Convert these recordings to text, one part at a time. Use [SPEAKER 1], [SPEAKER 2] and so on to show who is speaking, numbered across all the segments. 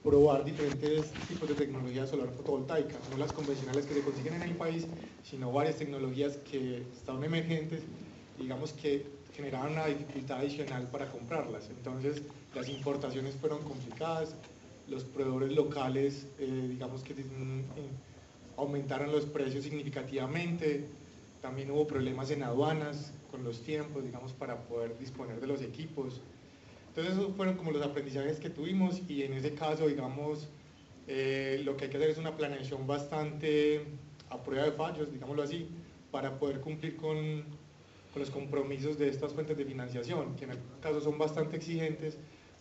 [SPEAKER 1] probar diferentes tipos de tecnología solar fotovoltaica, no las convencionales que se consiguen en el país, sino varias tecnologías que estaban emergentes, digamos que generaban una dificultad adicional para comprarlas. Entonces las importaciones fueron complicadas, los proveedores locales digamos que aumentaron los precios significativamente, también hubo problemas en aduanas con los tiempos, digamos, para poder disponer de los equipos. Entonces esos fueron como los aprendizajes que tuvimos y en ese caso, digamos, lo que hay que hacer es una planeación bastante a prueba de fallos, digámoslo así, para poder cumplir con los compromisos de estas fuentes de financiación, que en el caso son bastante exigentes,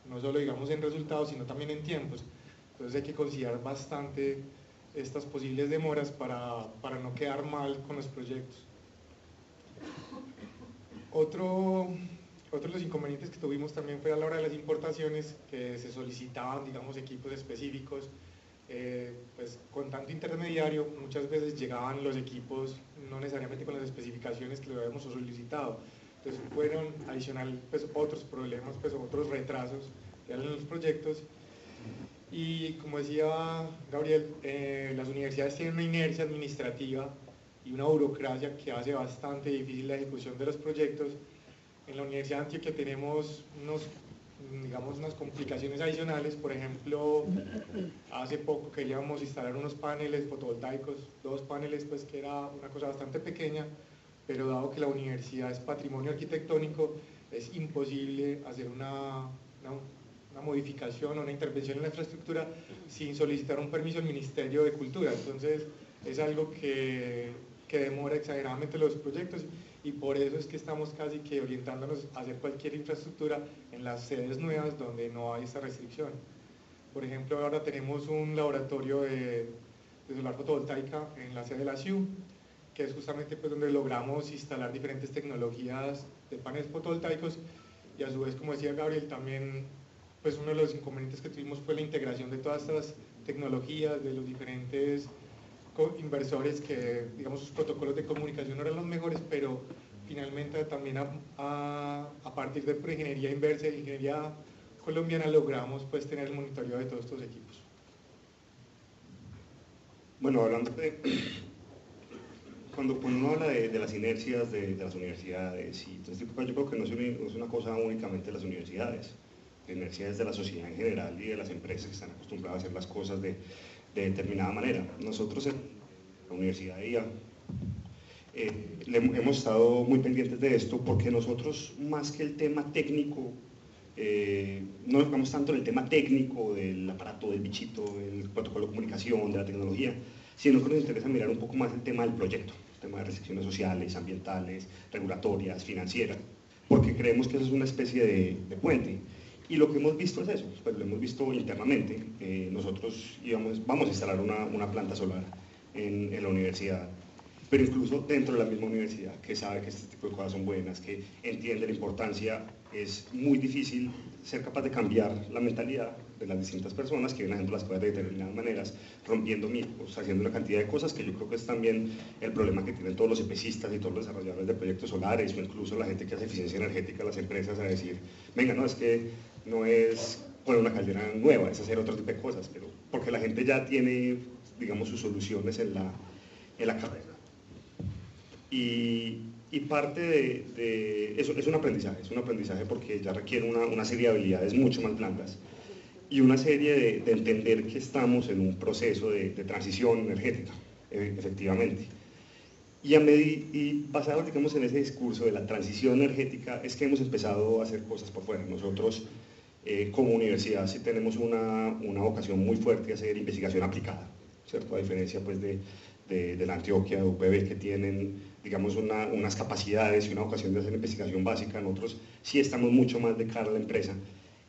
[SPEAKER 1] no solo digamos en resultados, sino también en tiempos. Entonces hay que considerar bastante estas posibles demoras para no quedar mal con los proyectos. Otro de los inconvenientes que tuvimos también fue a la hora de las importaciones, que se solicitaban, digamos, equipos específicos, pues con tanto intermediario, muchas veces llegaban los equipos no necesariamente con las especificaciones que le habíamos solicitado. Entonces fueron adicional pues, otros problemas, pues, otros retrasos que eran en los proyectos. Y como decía Gabriel, las universidades tienen una inercia administrativa y una burocracia que hace bastante difícil la ejecución de los proyectos. En la Universidad de Antioquia tenemos unas complicaciones adicionales. Por ejemplo, hace poco queríamos instalar unos paneles fotovoltaicos, 2 paneles, pues que era una cosa bastante pequeña, pero dado que la universidad es patrimonio arquitectónico, es imposible hacer una modificación o una intervención en la infraestructura sin solicitar un permiso al Ministerio de Cultura. Entonces es algo que demora exageradamente los proyectos y por eso es que estamos casi que orientándonos a hacer cualquier infraestructura en las sedes nuevas donde no hay esta restricción. Por ejemplo, ahora tenemos un laboratorio de solar fotovoltaica en la sede de la SIU, que es justamente pues, donde logramos instalar diferentes tecnologías de paneles fotovoltaicos y a su vez, como decía Gabriel, también pues uno de los inconvenientes que tuvimos fue la integración de todas estas tecnologías, de los diferentes inversores que, digamos, sus protocolos de comunicación no eran los mejores, pero finalmente también a partir de ingeniería inversa y ingeniería colombiana logramos pues tener el monitoreo de todos estos equipos.
[SPEAKER 2] Bueno, hablando de... Cuando uno habla de las inercias de las universidades y todo este tipo, yo creo que no es una cosa únicamente de las universidades. La inercia es de la sociedad en general y de las empresas que están acostumbradas a hacer las cosas de determinada manera. Nosotros en la Universidad de IA hemos estado muy pendientes de esto porque nosotros, más que el tema técnico, no nos enfocamos tanto en el tema técnico del aparato, del bichito, del protocolo de comunicación, de la tecnología, sino que nos interesa mirar un poco más el tema del proyecto, el tema de restricciones sociales, ambientales, regulatorias, financieras, porque creemos que eso es una especie de puente. Y lo que hemos visto es eso, pues lo hemos visto internamente. Nosotros vamos a instalar una planta solar en la universidad, pero incluso dentro de la misma universidad, que sabe que este tipo de cosas son buenas, que entiende la importancia, es muy difícil ser capaz de cambiar la mentalidad de las distintas personas que ven haciendo las cosas de determinadas maneras, rompiendo mitos, haciendo una cantidad de cosas que yo creo que es también el problema que tienen todos los EPCistas y todos los desarrolladores de proyectos solares, o incluso la gente que hace eficiencia energética, las empresas, a decir, venga, no, es que no es poner una caldera nueva, es hacer otro tipo de cosas, pero porque la gente ya tiene, digamos, sus soluciones en la cabeza. Y parte de eso es un aprendizaje porque ya requiere una serie de habilidades mucho más blandas y una serie de entender que estamos en un proceso de transición energética, efectivamente. Y basado, digamos, en ese discurso de la transición energética es que hemos empezado a hacer cosas por fuera. Nosotros, como universidad, sí tenemos una vocación muy fuerte de hacer investigación aplicada, ¿cierto? A diferencia pues, de la Antioquia, de UPB, que tienen, digamos, unas capacidades y una vocación de hacer investigación básica. Nosotros sí estamos mucho más de cara a la empresa.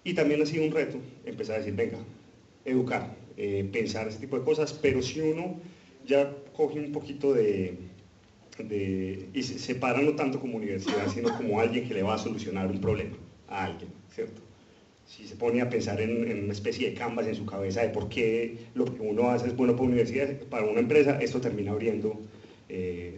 [SPEAKER 2] Y también ha sido un reto empezar a decir, venga, educar, pensar ese tipo de cosas, pero si uno ya coge un poquito y se separa no tanto como universidad, sino como alguien que le va a solucionar un problema a alguien, ¿cierto? Si se pone a pensar en una especie de canvas en su cabeza de por qué lo que uno hace es bueno para una universidad, para una empresa, esto termina abriendo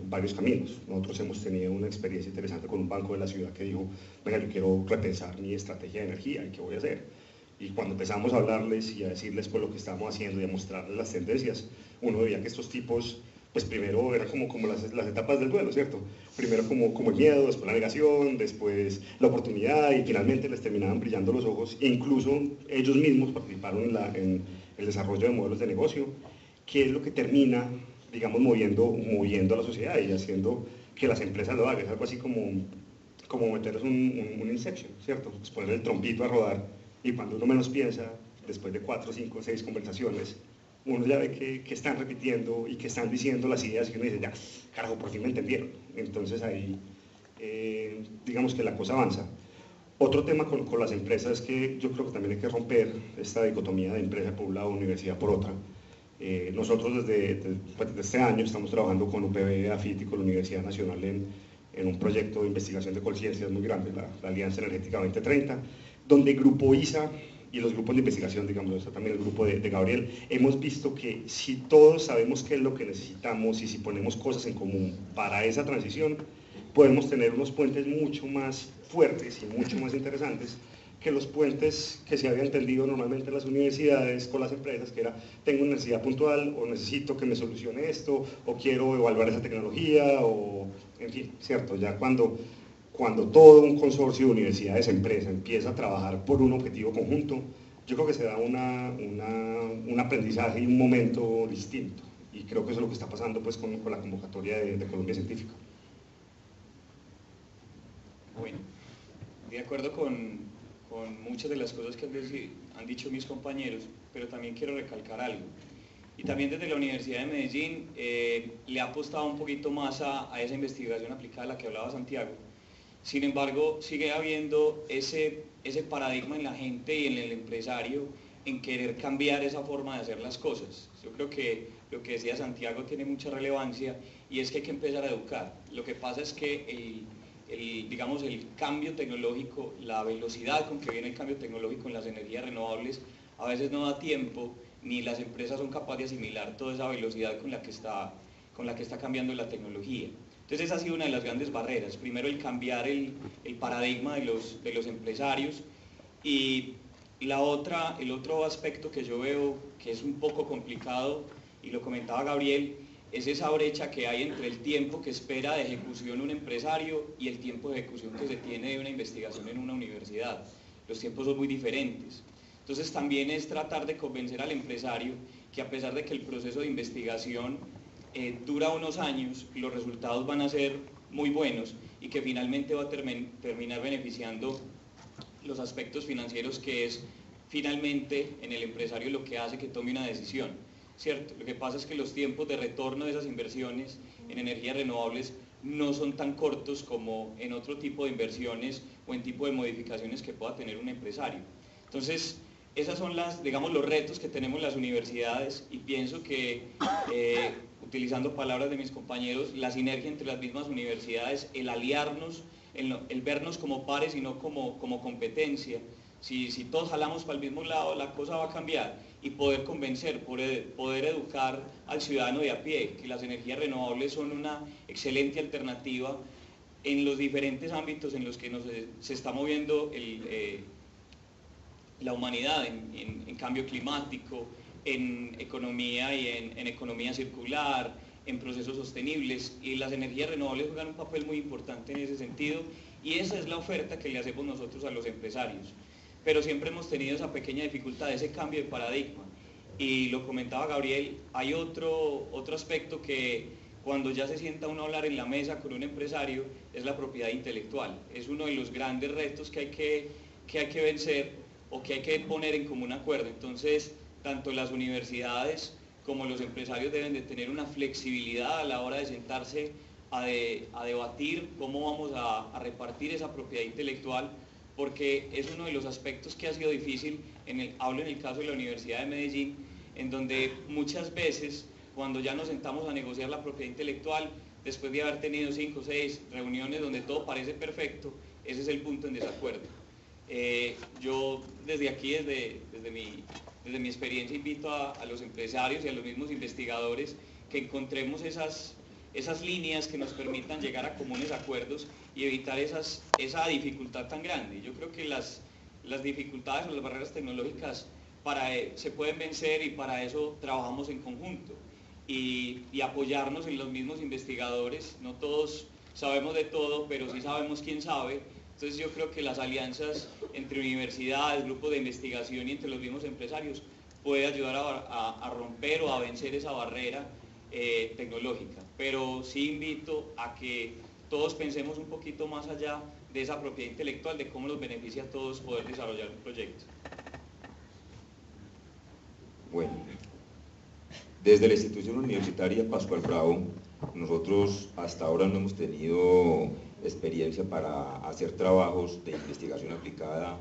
[SPEAKER 2] varios caminos. Nosotros hemos tenido una experiencia interesante con un banco de la ciudad que dijo, venga, yo quiero repensar mi estrategia de energía y qué voy a hacer. Y cuando empezamos a hablarles y a decirles pues lo que estábamos haciendo y a mostrarles las tendencias, uno veía que estos tipos, pues primero eran como las etapas del duelo, ¿cierto? Primero como el miedo, después la negación, después la oportunidad y finalmente les terminaban brillando los ojos e incluso ellos mismos participaron en el desarrollo de modelos de negocio, que es lo que termina, digamos, moviendo a la sociedad y haciendo que las empresas lo hagan. Es algo así como meterles un Inception, ¿cierto? Pues poner el trompito a rodar y cuando uno menos piensa, después de 4, 5, 6 conversaciones, uno ya ve que están repitiendo y que están diciendo las ideas y uno dice, ya, carajo, por fin me entendieron. Entonces ahí, digamos que la cosa avanza. Otro tema con las empresas es que yo creo que también hay que romper esta dicotomía de empresa por un lado, universidad por otra. Nosotros desde este año estamos trabajando con UPB, AFIT y con la Universidad Nacional en un proyecto de investigación de conciencias muy grande, la Alianza Energética 2030, donde Grupo ISA y los grupos de investigación, digamos, está también el grupo de Gabriel, hemos visto que si todos sabemos qué es lo que necesitamos y si ponemos cosas en común para esa transición, podemos tener unos puentes mucho más fuertes y mucho más interesantes que los puentes que se había entendido normalmente en las universidades con las empresas, que era, tengo una necesidad puntual, o necesito que me solucione esto, o quiero evaluar esa tecnología, o en fin, ¿cierto? Ya cuando todo un consorcio de universidades, empresa, empieza a trabajar por un objetivo conjunto, yo creo que se da un aprendizaje y un momento distinto, y creo que eso es lo que está pasando pues con la convocatoria de Colombia Científica.
[SPEAKER 3] Bueno, de acuerdo con muchas de las cosas que han dicho mis compañeros, pero también quiero recalcar algo. Y también desde la Universidad de Medellín le ha apostado un poquito más a esa investigación aplicada a la que hablaba Santiago. Sin embargo, sigue habiendo ese paradigma en la gente y en el empresario en querer cambiar esa forma de hacer las cosas. Yo creo que lo que decía Santiago tiene mucha relevancia y es que hay que empezar a educar. Lo que pasa es que digamos, el cambio tecnológico, la velocidad con que viene el cambio tecnológico en las energías renovables, a veces no da tiempo, ni las empresas son capaces de asimilar toda esa velocidad con la que está cambiando la tecnología. Entonces esa ha sido una de las grandes barreras. Primero el cambiar el paradigma de los empresarios y el otro aspecto que yo veo que es un poco complicado, y lo comentaba Gabriel, es esa brecha que hay entre el tiempo que espera de ejecución un empresario y el tiempo de ejecución que se tiene de una investigación en una universidad. Los tiempos son muy diferentes. Entonces también es tratar de convencer al empresario que a pesar de que el proceso de investigación dura unos años, los resultados van a ser muy buenos y que finalmente va a terminar beneficiando los aspectos financieros, que es finalmente en el empresario lo que hace que tome una decisión. ¿Cierto? Lo que pasa es que los tiempos de retorno de esas inversiones en energías renovables no son tan cortos como en otro tipo de inversiones o en tipo de modificaciones que pueda tener un empresario. Entonces, esos son digamos, los retos que tenemos las universidades y pienso que, utilizando palabras de mis compañeros, la sinergia entre las mismas universidades, el aliarnos, el vernos como pares y no como competencia. Si todos jalamos para el mismo lado, la cosa va a cambiar y poder convencer, poder educar al ciudadano de a pie que las energías renovables son una excelente alternativa en los diferentes ámbitos en los que se está moviendo la humanidad, en cambio climático, en economía y en economía circular, en procesos sostenibles, y las energías renovables juegan un papel muy importante en ese sentido, y esa es la oferta que le hacemos nosotros a los empresarios. Pero siempre hemos tenido esa pequeña dificultad, ese cambio de paradigma. Y lo comentaba Gabriel, hay otro aspecto que cuando ya se sienta uno a hablar en la mesa con un empresario, es la propiedad intelectual. Es uno de los grandes retos que hay que vencer o que hay que poner en común acuerdo. Entonces, tanto las universidades como los empresarios deben de tener una flexibilidad a la hora de sentarse a debatir cómo vamos a repartir esa propiedad intelectual, porque es uno de los aspectos que ha sido difícil, hablo en el caso de la Universidad de Medellín, en donde muchas veces cuando ya nos sentamos a negociar la propiedad intelectual, después de haber tenido 5 o 6 reuniones donde todo parece perfecto, ese es el punto en desacuerdo. Yo desde aquí, desde mi experiencia, invito a los empresarios y a los mismos investigadores que encontremos esas líneas que nos permitan llegar a comunes acuerdos y evitar esa dificultad tan grande. Yo creo que las dificultades o las barreras tecnológicas se pueden vencer, y para eso trabajamos en conjunto y apoyarnos en los mismos investigadores. No todos sabemos de todo, pero sí sabemos quién sabe. Entonces yo creo que las alianzas entre universidades, grupos de investigación y entre los mismos empresarios puede ayudar a romper o a vencer esa barrera tecnológica. Pero sí invito a que todos pensemos un poquito más allá de esa propiedad intelectual, de cómo nos beneficia a todos poder desarrollar un proyecto.
[SPEAKER 4] Bueno, desde la institución universitaria Pascual Bravo, nosotros hasta ahora no hemos tenido experiencia para hacer trabajos de investigación aplicada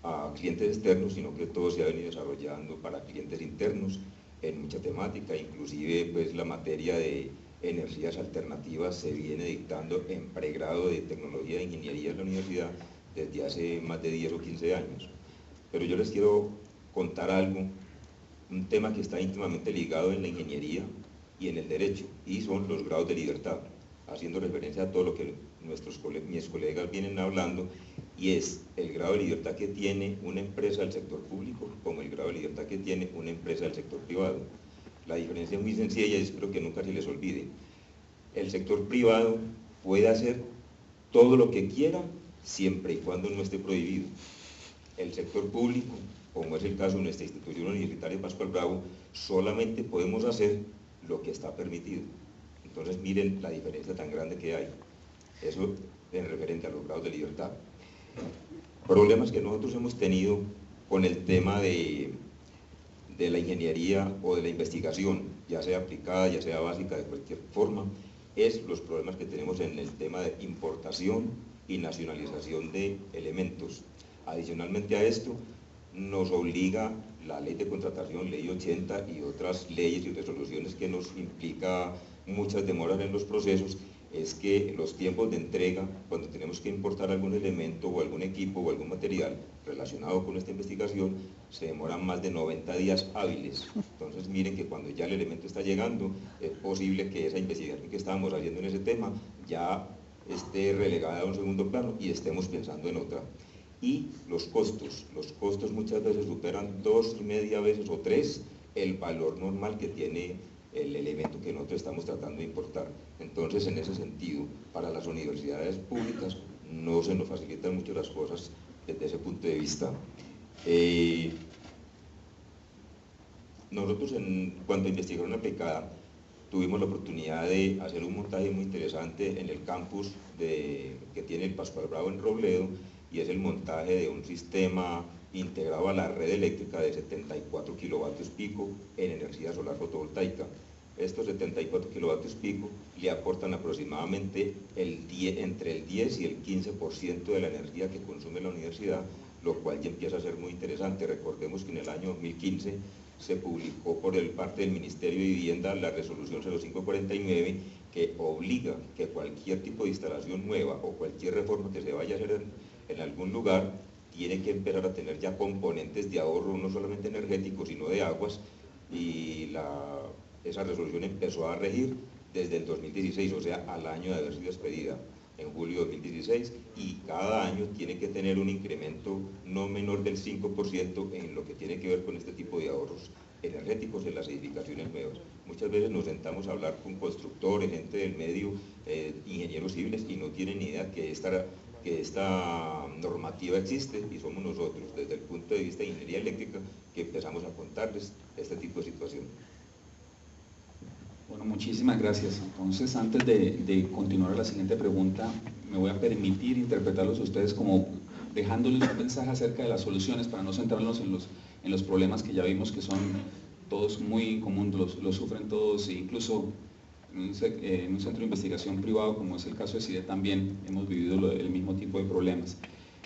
[SPEAKER 4] a clientes externos, sino que todo se ha venido desarrollando para clientes internos en mucha temática, inclusive pues la materia de energías alternativas se viene dictando en pregrado de tecnología e ingeniería en la universidad desde hace más de 10 o 15 años. Pero yo les quiero contar algo, un tema que está íntimamente ligado en la ingeniería y en el derecho, y son los grados de libertad, haciendo referencia a todo lo que mis colegas vienen hablando, y es el grado de libertad que tiene una empresa del sector público como el grado de libertad que tiene una empresa del sector privado. La diferencia es muy sencilla y espero que nunca se les olvide. El sector privado puede hacer todo lo que quiera siempre y cuando no esté prohibido. El sector público, como es el caso de nuestra institución universitaria Pascual Bravo, solamente podemos hacer lo que está permitido. Entonces miren la diferencia tan grande que hay. Eso en referente a los grados de libertad. Problemas que nosotros hemos tenido con el tema de la ingeniería o de la investigación, ya sea aplicada, ya sea básica, de cualquier forma, es los problemas que tenemos en el tema de importación y nacionalización de elementos. Adicionalmente a esto, nos obliga la ley de contratación, ley 80 y otras leyes y resoluciones que nos implica muchas demoras en los procesos, es que los tiempos de entrega, cuando tenemos que importar algún elemento o algún equipo o algún material relacionado con esta investigación, se demoran más de 90 días hábiles. Entonces miren que cuando ya el elemento está llegando, es posible que esa investigación que estábamos haciendo en ese tema ya esté relegada a un segundo plano y estemos pensando en otra. Y los costos muchas veces superan 2,5 veces o 3 el valor normal que tiene el elemento que nosotros estamos tratando de importar. Entonces, en ese sentido, para las universidades públicas no se nos facilitan mucho las cosas desde ese punto de vista. Nosotros, en cuanto a investigación aplicada, tuvimos la oportunidad de hacer un montaje muy interesante en el campus que tiene el Pascual Bravo en Robledo, y es el montaje de un sistema integrado a la red eléctrica de 74 kilovatios pico en energía solar fotovoltaica. Estos 74 kilovatios pico le aportan aproximadamente entre el 10 y el 15% de la energía que consume la universidad, lo cual ya empieza a ser muy interesante. Recordemos que en el año 2015 se publicó por parte del Ministerio de Vivienda la resolución 0549, que obliga que cualquier tipo de instalación nueva o cualquier reforma que se vaya a hacer en algún lugar tiene que empezar a tener ya componentes de ahorro, no solamente energéticos, sino de aguas, y esa resolución empezó a regir desde el 2016, o sea, al año de haber sido expedida, en julio de 2016, y cada año tiene que tener un incremento no menor del 5% en lo que tiene que ver con este tipo de ahorros energéticos en las edificaciones nuevas. Muchas veces nos sentamos a hablar con constructores, gente del medio, ingenieros civiles, y no tienen ni idea que esta normativa existe, y somos nosotros, desde el punto de vista de ingeniería eléctrica, que empezamos a contarles este tipo de situación.
[SPEAKER 5] Bueno, muchísimas gracias. Entonces, antes de continuar a la siguiente pregunta, me voy a permitir interpretarlos a ustedes como dejándoles un mensaje acerca de las soluciones, para no centrarnos en los problemas que ya vimos que son todos muy comunes, los sufren todos, e incluso en un centro de investigación privado, como es el caso de CIDE, también hemos vivido el mismo tipo de problemas.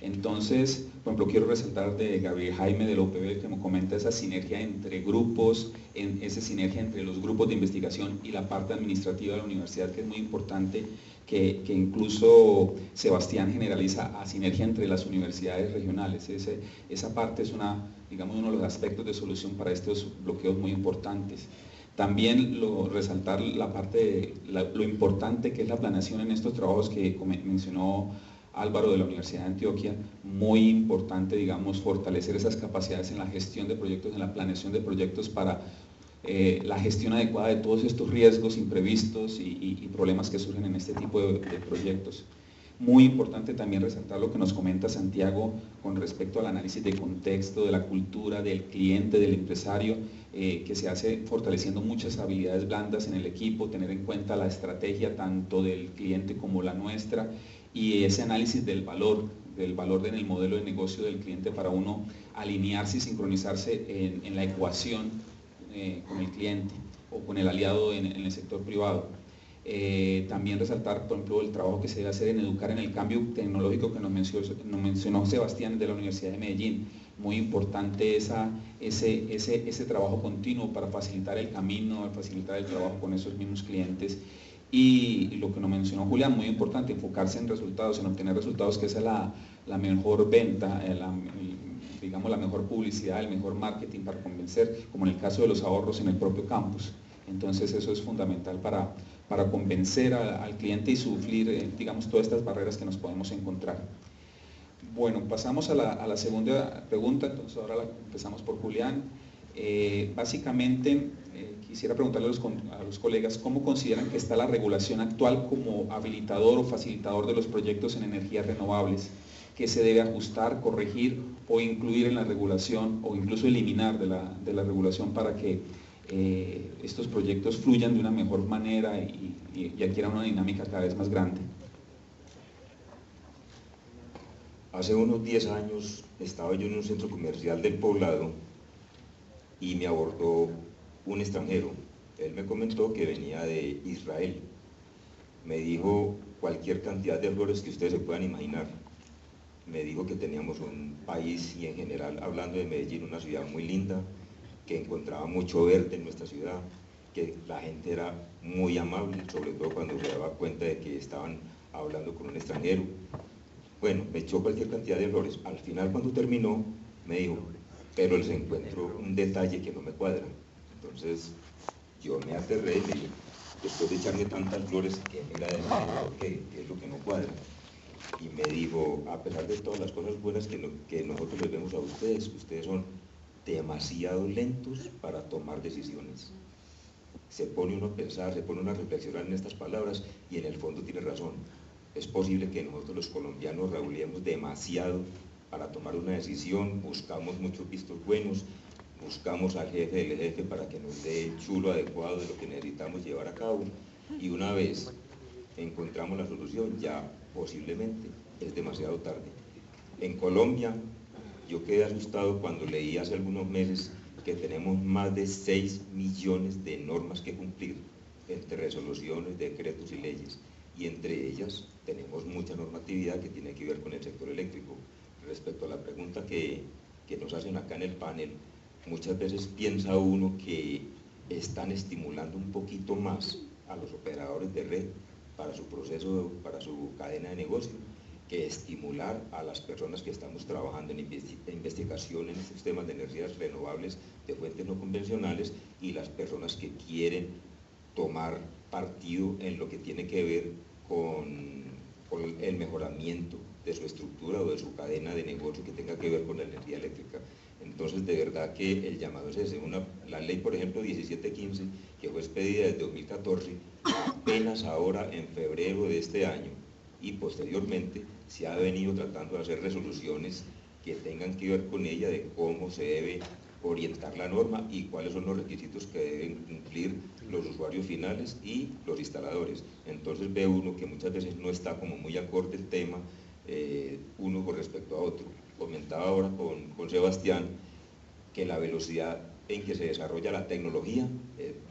[SPEAKER 5] Entonces, por ejemplo, quiero resaltar de Gabriel Jaime de la UPB, que me comenta esa sinergia entre grupos, esa sinergia entre los grupos de investigación y la parte administrativa de la universidad, que es muy importante, que incluso Sebastián generaliza a sinergia entre las universidades regionales. Esa parte es digamos, uno de los aspectos de solución para estos bloqueos muy importantes. También resaltar la parte de lo importante que es la planeación en estos trabajos que mencionó Álvaro de la Universidad de Antioquia, muy importante, digamos, fortalecer esas capacidades en la gestión de proyectos, en la planeación de proyectos para la gestión adecuada de todos estos riesgos imprevistos y problemas que surgen en este tipo de proyectos. Muy importante también resaltar lo que nos comenta Santiago con respecto al análisis de contexto, de la cultura, del cliente, del empresario, que se hace fortaleciendo muchas habilidades blandas en el equipo, tener en cuenta la estrategia tanto del cliente como la nuestra y ese análisis del valor en el modelo de negocio del cliente para uno alinearse y sincronizarse en la ecuación con el cliente o con el aliado en el sector privado. También resaltar, por ejemplo, el trabajo que se debe hacer en educar en el cambio tecnológico que nos mencionó Sebastián de la Universidad de Medellín. Muy importante ese trabajo continuo para facilitar el camino, facilitar el trabajo con esos mismos clientes. Y lo que nos mencionó Julián, muy importante, enfocarse en resultados, en obtener resultados, que esa es la mejor venta, digamos la mejor publicidad, el mejor marketing para convencer, como en el caso de los ahorros en el propio campus. Entonces eso es fundamental para convencer al cliente y sufrir, digamos, todas estas barreras que nos podemos encontrar. Bueno, pasamos a la segunda pregunta, entonces ahora empezamos por Julián. Básicamente, quisiera preguntarle a los colegas cómo consideran que está la regulación actual como habilitador o facilitador de los proyectos en energías renovables, que se debe ajustar, corregir o incluir en la regulación o incluso eliminar de la regulación para que estos proyectos fluyan de una mejor manera y adquieran una dinámica cada vez más grande.
[SPEAKER 4] Hace unos 10 años estaba yo en un centro comercial del poblado y me abordó un extranjero. Él me comentó que venía de Israel. Me dijo cualquier cantidad de flores que ustedes se puedan imaginar. Me dijo que teníamos un país y en general, hablando de Medellín, una ciudad muy linda, que encontraba mucho verde en nuestra ciudad, que la gente era muy amable, sobre todo cuando se daba cuenta de que estaban hablando con un extranjero. Bueno, me echó cualquier cantidad de flores. Al final, cuando terminó, me dijo, pero les encuentro un detalle que no me cuadra. Entonces, yo me aterré y le dije, después de echarme tantas flores, ¿qué es lo que no cuadra? Y me dijo, a pesar de todas las cosas buenas que nosotros les vemos a ustedes son demasiado lentos para tomar decisiones. Se pone uno a pensar, se pone uno a reflexionar en estas palabras y en el fondo tiene razón. Es posible que nosotros los colombianos rabuleemos demasiado para tomar una decisión, buscamos muchos vistos buenos, buscamos al jefe del jefe para que nos dé el chulo adecuado de lo que necesitamos llevar a cabo y una vez encontramos la solución ya posiblemente es demasiado tarde. En Colombia yo quedé asustado cuando leí hace algunos meses que tenemos más de 6 millones de normas que cumplir entre resoluciones, decretos y leyes y entre ellas tenemos mucha normatividad que tiene que ver con el sector eléctrico. Respecto a la pregunta que nos hacen acá en el panel, muchas veces piensa uno que están estimulando un poquito más a los operadores de red para su proceso, para su cadena de negocio, que estimular a las personas que estamos trabajando en investigación en estos temas de energías renovables de fuentes no convencionales y las personas que quieren tomar partido en lo que tiene que ver con el mejoramiento de su estructura o de su cadena de negocio que tenga que ver con la energía eléctrica. Entonces, de verdad que el llamado es ese. La ley, por ejemplo, 1715, que fue expedida desde 2014, apenas ahora en febrero de este año, y posteriormente se ha venido tratando de hacer resoluciones que tengan que ver con ella, de cómo se debe orientar la norma y cuáles son los requisitos que deben cumplir los usuarios finales y los instaladores. Entonces ve uno que muchas veces no está como muy acorde el tema, uno con respecto a otro. Comentaba ahora con Sebastián que la velocidad en que se desarrolla la tecnología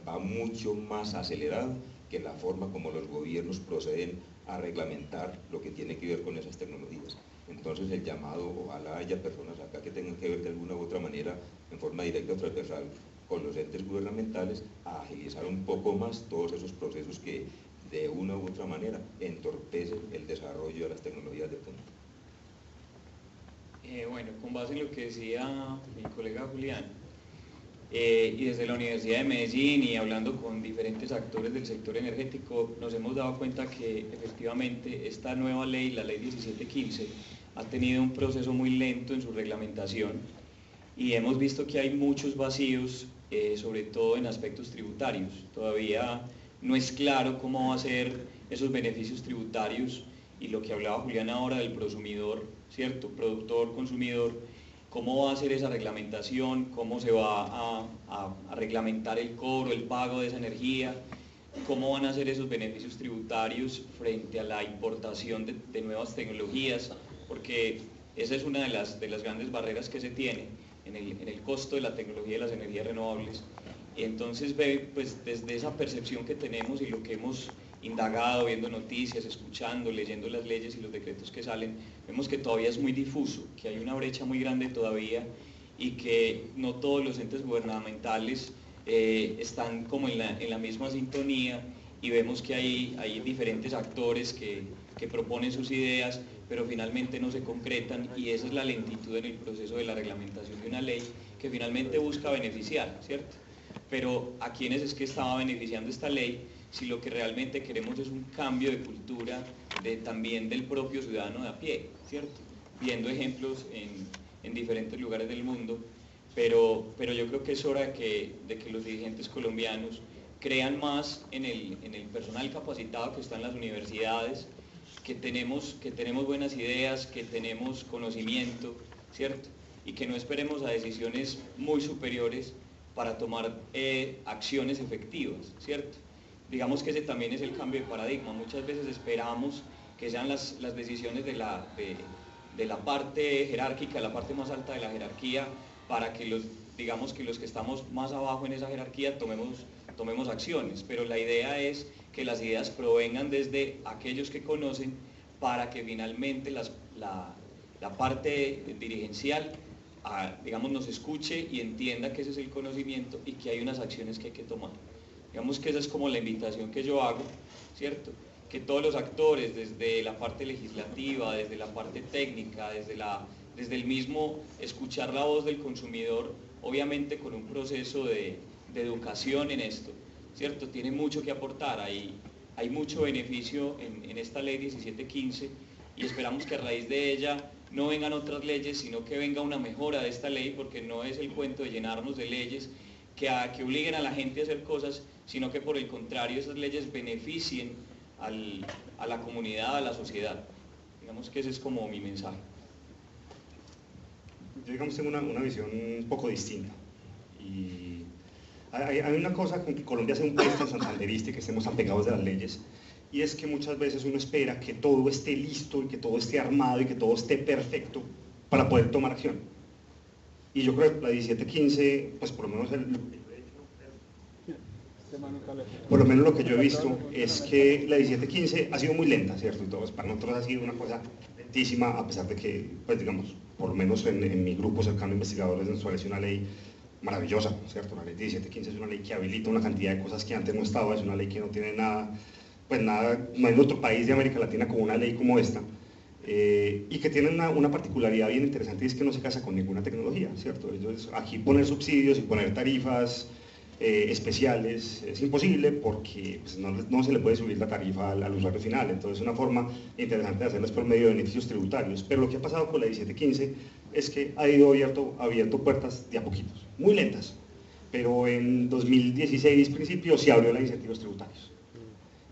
[SPEAKER 4] va mucho más acelerado que la forma como los gobiernos proceden a reglamentar lo que tiene que ver con esas tecnologías. Entonces el llamado, ojalá haya personas acá que tengan que ver de alguna u otra manera, en forma directa o transversal, con los entes gubernamentales, a agilizar un poco más todos esos procesos que de una u otra manera entorpecen el desarrollo de las tecnologías de punta.
[SPEAKER 3] Bueno, con base en lo que decía mi colega Julián, y desde la Universidad de Medellín y hablando con diferentes actores del sector energético nos hemos dado cuenta que efectivamente esta nueva ley, la ley 1715, ha tenido un proceso muy lento en su reglamentación y hemos visto que hay muchos vacíos, sobre todo en aspectos tributarios. Todavía no es claro cómo va a ser esos beneficios tributarios y lo que hablaba Julián ahora del prosumidor, ¿cierto? Productor, consumidor, cómo va a ser esa reglamentación, cómo se va a reglamentar el cobro, el pago de esa energía, cómo van a ser esos beneficios tributarios frente a la importación de nuevas tecnologías, porque esa es una de las grandes barreras que se tiene en el costo de la tecnología de las energías renovables. Y entonces, pues desde esa percepción que tenemos y lo que hemos indagado, viendo noticias, escuchando, leyendo las leyes y los decretos que salen, vemos que todavía es muy difuso, que hay una brecha muy grande todavía y que no todos los entes gubernamentales están como en la misma sintonía y vemos que hay diferentes actores que proponen sus ideas, pero finalmente no se concretan y esa es la lentitud en el proceso de la reglamentación de una ley que finalmente busca beneficiar, ¿cierto? Pero ¿a quiénes es que estaba beneficiando esta ley? Si lo que realmente queremos es un cambio de cultura también del propio ciudadano de a pie, ¿cierto? Viendo ejemplos en diferentes lugares del mundo, pero yo creo que es hora de que los dirigentes colombianos crean más en el personal capacitado que está en las universidades, que tenemos buenas ideas, que tenemos conocimiento, ¿cierto? Y que no esperemos a decisiones muy superiores para tomar acciones efectivas, ¿cierto? Digamos que ese también es el cambio de paradigma. Muchas veces esperamos que sean las decisiones de la parte jerárquica, la parte más alta de la jerarquía, para que digamos que los que estamos más abajo en esa jerarquía tomemos acciones. Pero la idea es que las ideas provengan desde aquellos que conocen para que finalmente la parte dirigencial digamos, nos escuche y entienda que ese es el conocimiento y que hay unas acciones que hay que tomar. Digamos que esa es como la invitación que yo hago, ¿cierto? Que todos los actores, desde la parte legislativa, desde la parte técnica, desde el mismo escuchar la voz del consumidor, obviamente con un proceso de educación en esto, ¿cierto? Tiene mucho que aportar, hay mucho beneficio en esta ley 1715 y esperamos que a raíz de ella no vengan otras leyes, sino que venga una mejora de esta ley, porque no es el cuento de llenarnos de leyes que obliguen a la gente a hacer cosas, sino que por el contrario esas leyes beneficien a la comunidad, a la sociedad. Digamos que ese es como mi mensaje.
[SPEAKER 2] Yo digamos tengo una visión un poco distinta. Y hay una cosa con que Colombia sea un país tan santanderista y que estemos tan pegados de las leyes, y es que muchas veces uno espera que todo esté listo y que todo esté armado y que todo esté perfecto para poder tomar acción. Y yo creo que la 1715, pues por lo menos lo que yo he visto es que la 1715 ha sido muy lenta, ¿cierto? Entonces, para nosotros ha sido una cosa lentísima, a pesar de que, pues digamos, por lo menos en mi grupo cercano de investigadores nos parece una ley maravillosa, ¿cierto? La ley 1715 es una ley que habilita una cantidad de cosas que antes no estaba, es una ley que no tiene nada, pues nada, no hay otro país de América Latina con una ley como esta, y que tiene una particularidad bien interesante, y es que no se casa con ninguna tecnología, ¿cierto? Entonces, aquí poner subsidios y poner tarifas especiales es imposible porque pues, no se le puede subir la tarifa al usuario final, entonces es una forma interesante de hacerlas por medio de beneficios tributarios. Pero lo que ha pasado con la 1715 es que ha ido abierto puertas de a poquitos, muy lentas, pero en 2016 principio se abrió la de incentivos tributarios.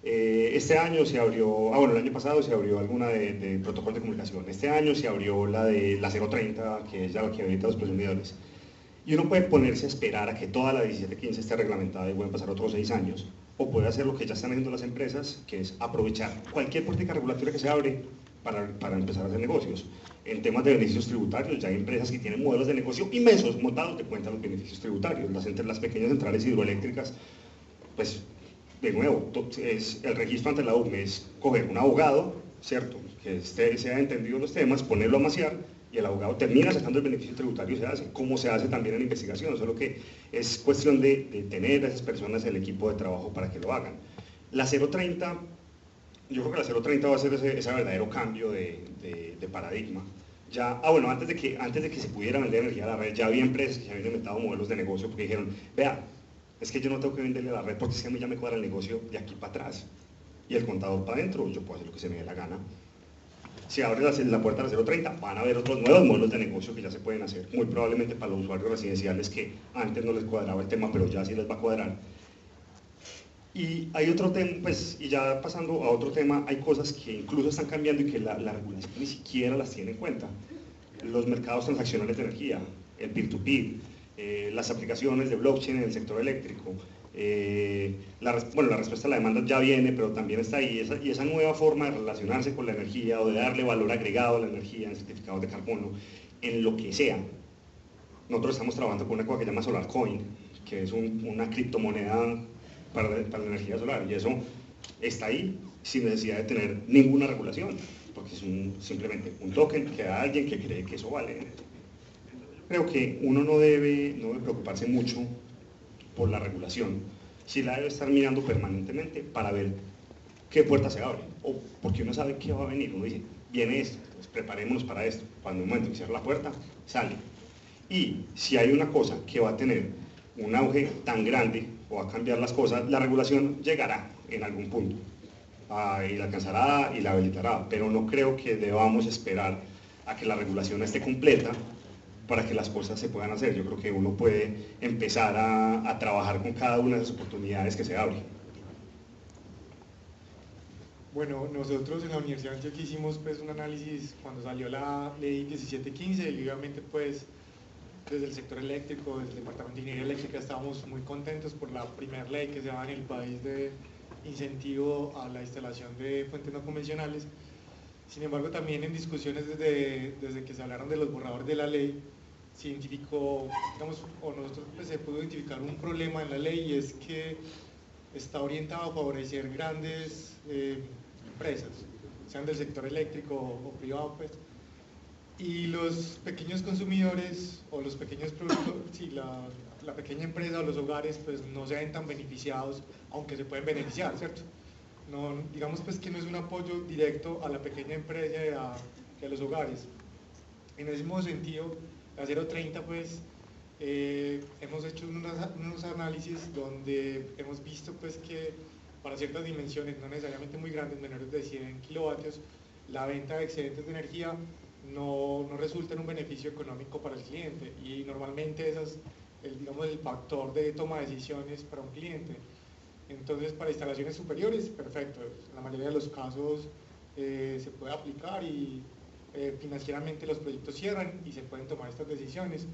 [SPEAKER 2] Este año se abrió, el año pasado se abrió alguna de protocolo de comunicación, este año se abrió la de la 030, que es ya la que habilita a los consumidores. Y uno puede ponerse a esperar a que toda la 1715 esté reglamentada y pueden pasar otros 6 años, o puede hacer lo que ya están haciendo las empresas, que es aprovechar cualquier política regulatoria que se abre para empezar a hacer negocios. En temas de beneficios tributarios, ya hay empresas que tienen modelos de negocio inmensos montados de cuenta los beneficios tributarios. Las pequeñas centrales hidroeléctricas, pues, de nuevo, el registro ante la UME es coger un abogado, ¿cierto?, que sea entendido en los temas, ponerlo a maciar, y el abogado termina sacando el beneficio tributario y se hace, como se hace también en investigación, solo que es cuestión de tener a esas personas el equipo de trabajo para que lo hagan. La 030, yo creo que la 030 va a ser ese verdadero cambio de paradigma. Ya, bueno, antes de que se pudiera vender energía a la red, ya había empresas que se habían inventado modelos de negocio porque dijeron, vea, es que yo no tengo que venderle a la red porque es que a mí ya me cuadra el negocio de aquí para atrás y el contador para adentro, yo puedo hacer lo que se me dé la gana. Si abre la puerta a la 030, van a haber otros nuevos modelos de negocio que ya se pueden hacer, muy probablemente para los usuarios residenciales que antes no les cuadraba el tema, pero ya sí les va a cuadrar. Y hay otro tema, pues, y ya pasando a otro tema, hay cosas que incluso están cambiando y que la regulación ni siquiera las tiene en cuenta. Los mercados transaccionales de energía, el peer-to-peer, las aplicaciones de blockchain en el sector eléctrico, la respuesta a la demanda ya viene, pero también está ahí, y esa nueva forma de relacionarse con la energía o de darle valor agregado a la energía en certificados de carbono, en lo que sea. Nosotros estamos trabajando con una cosa que se llama SolarCoin, que es una criptomoneda para la energía solar, y eso está ahí sin necesidad de tener ninguna regulación, porque es simplemente un token que da alguien que cree que eso vale. Creo que uno no debe preocuparse mucho por la regulación, sí la debe estar mirando permanentemente para ver qué puerta se abre, o porque uno sabe qué va a venir, uno dice, viene esto, entonces preparémonos para esto, cuando el momento que cierra la puerta, sale. Y si hay una cosa que va a tener un auge tan grande o va a cambiar las cosas, la regulación llegará en algún punto y la alcanzará y la habilitará, pero no creo que debamos esperar a que la regulación esté completa para que las cosas se puedan hacer. Yo creo que uno puede empezar a trabajar con cada una de las oportunidades que se abren.
[SPEAKER 1] Bueno, nosotros en la Universidad de Antioquia hicimos pues un análisis cuando salió la ley 1715 y obviamente pues desde el sector eléctrico, desde el Departamento de Ingeniería Eléctrica estábamos muy contentos por la primera ley que se da en el país de incentivo a la instalación de fuentes no convencionales. Sin embargo, también en discusiones desde que se hablaron de los borradores de la ley, se identificó, digamos, o nosotros pues, se pudo identificar un problema en la ley y es que está orientado a favorecer grandes empresas, sean del sector eléctrico o privado, pues, y los pequeños consumidores o los pequeños productos, sí, la pequeña empresa o los hogares pues no se ven tan beneficiados, aunque se pueden beneficiar, ¿cierto? No, digamos pues que no es un apoyo directo a la pequeña empresa y a los hogares. En ese mismo sentido, la 030 pues hemos hecho unos análisis donde hemos visto pues que para ciertas dimensiones, no necesariamente muy grandes, menores de 100 kilovatios, la venta de excedentes de energía no resulta en un beneficio económico para el cliente y normalmente ese es el factor de toma de decisiones para un cliente. Entonces para instalaciones superiores, perfecto, en la mayoría de los casos se puede aplicar y financieramente los proyectos cierran y se pueden tomar estas decisiones.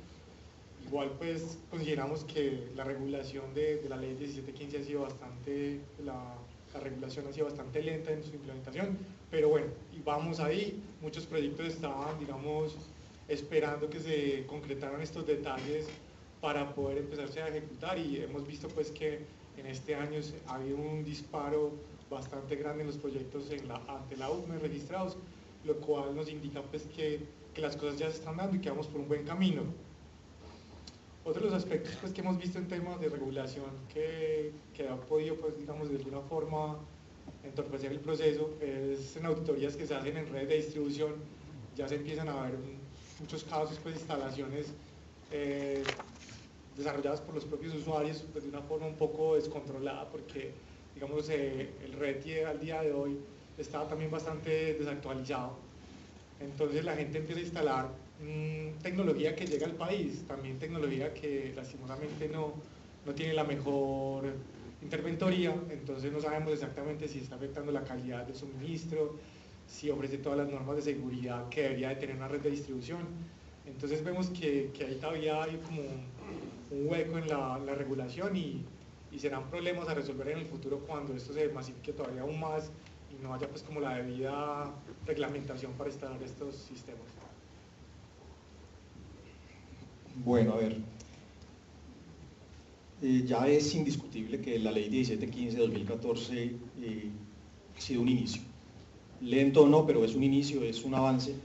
[SPEAKER 1] Igual pues consideramos que la regulación de la ley 1715 ha sido bastante, la regulación ha sido bastante lenta en su implementación, pero bueno, y vamos ahí, muchos proyectos estaban, digamos, esperando que se concretaran estos detalles para poder empezarse a ejecutar y hemos visto pues que en este año ha habido un disparo bastante grande en los proyectos ante la UCME registrados, lo cual nos indica pues que las cosas ya se están dando y que vamos por un buen camino. Otro de los aspectos pues, que hemos visto en temas de regulación que ha podido, pues, digamos, de alguna forma entorpecer el proceso es en auditorías que se hacen en redes de distribución, ya se empiezan a ver muchos casos pues, de instalaciones desarrolladas por los propios usuarios pues, de una forma un poco descontrolada porque digamos el RETI al día de hoy estaba también bastante desactualizado, entonces la gente empieza a instalar tecnología que llega al país, también tecnología que lastimosamente no tiene la mejor interventoría, entonces no sabemos exactamente si está afectando la calidad del suministro, si ofrece todas las normas de seguridad que debería de tener una red de distribución. Entonces vemos que ahí todavía hay como un hueco en la regulación y serán problemas a resolver en el futuro cuando esto se masifique todavía aún más y no haya pues como la debida reglamentación para instalar estos sistemas.
[SPEAKER 6] Bueno, a ver, ya es indiscutible que la ley 1715 de 2014 ha sido un inicio. Lento o no, pero es un inicio, es un avance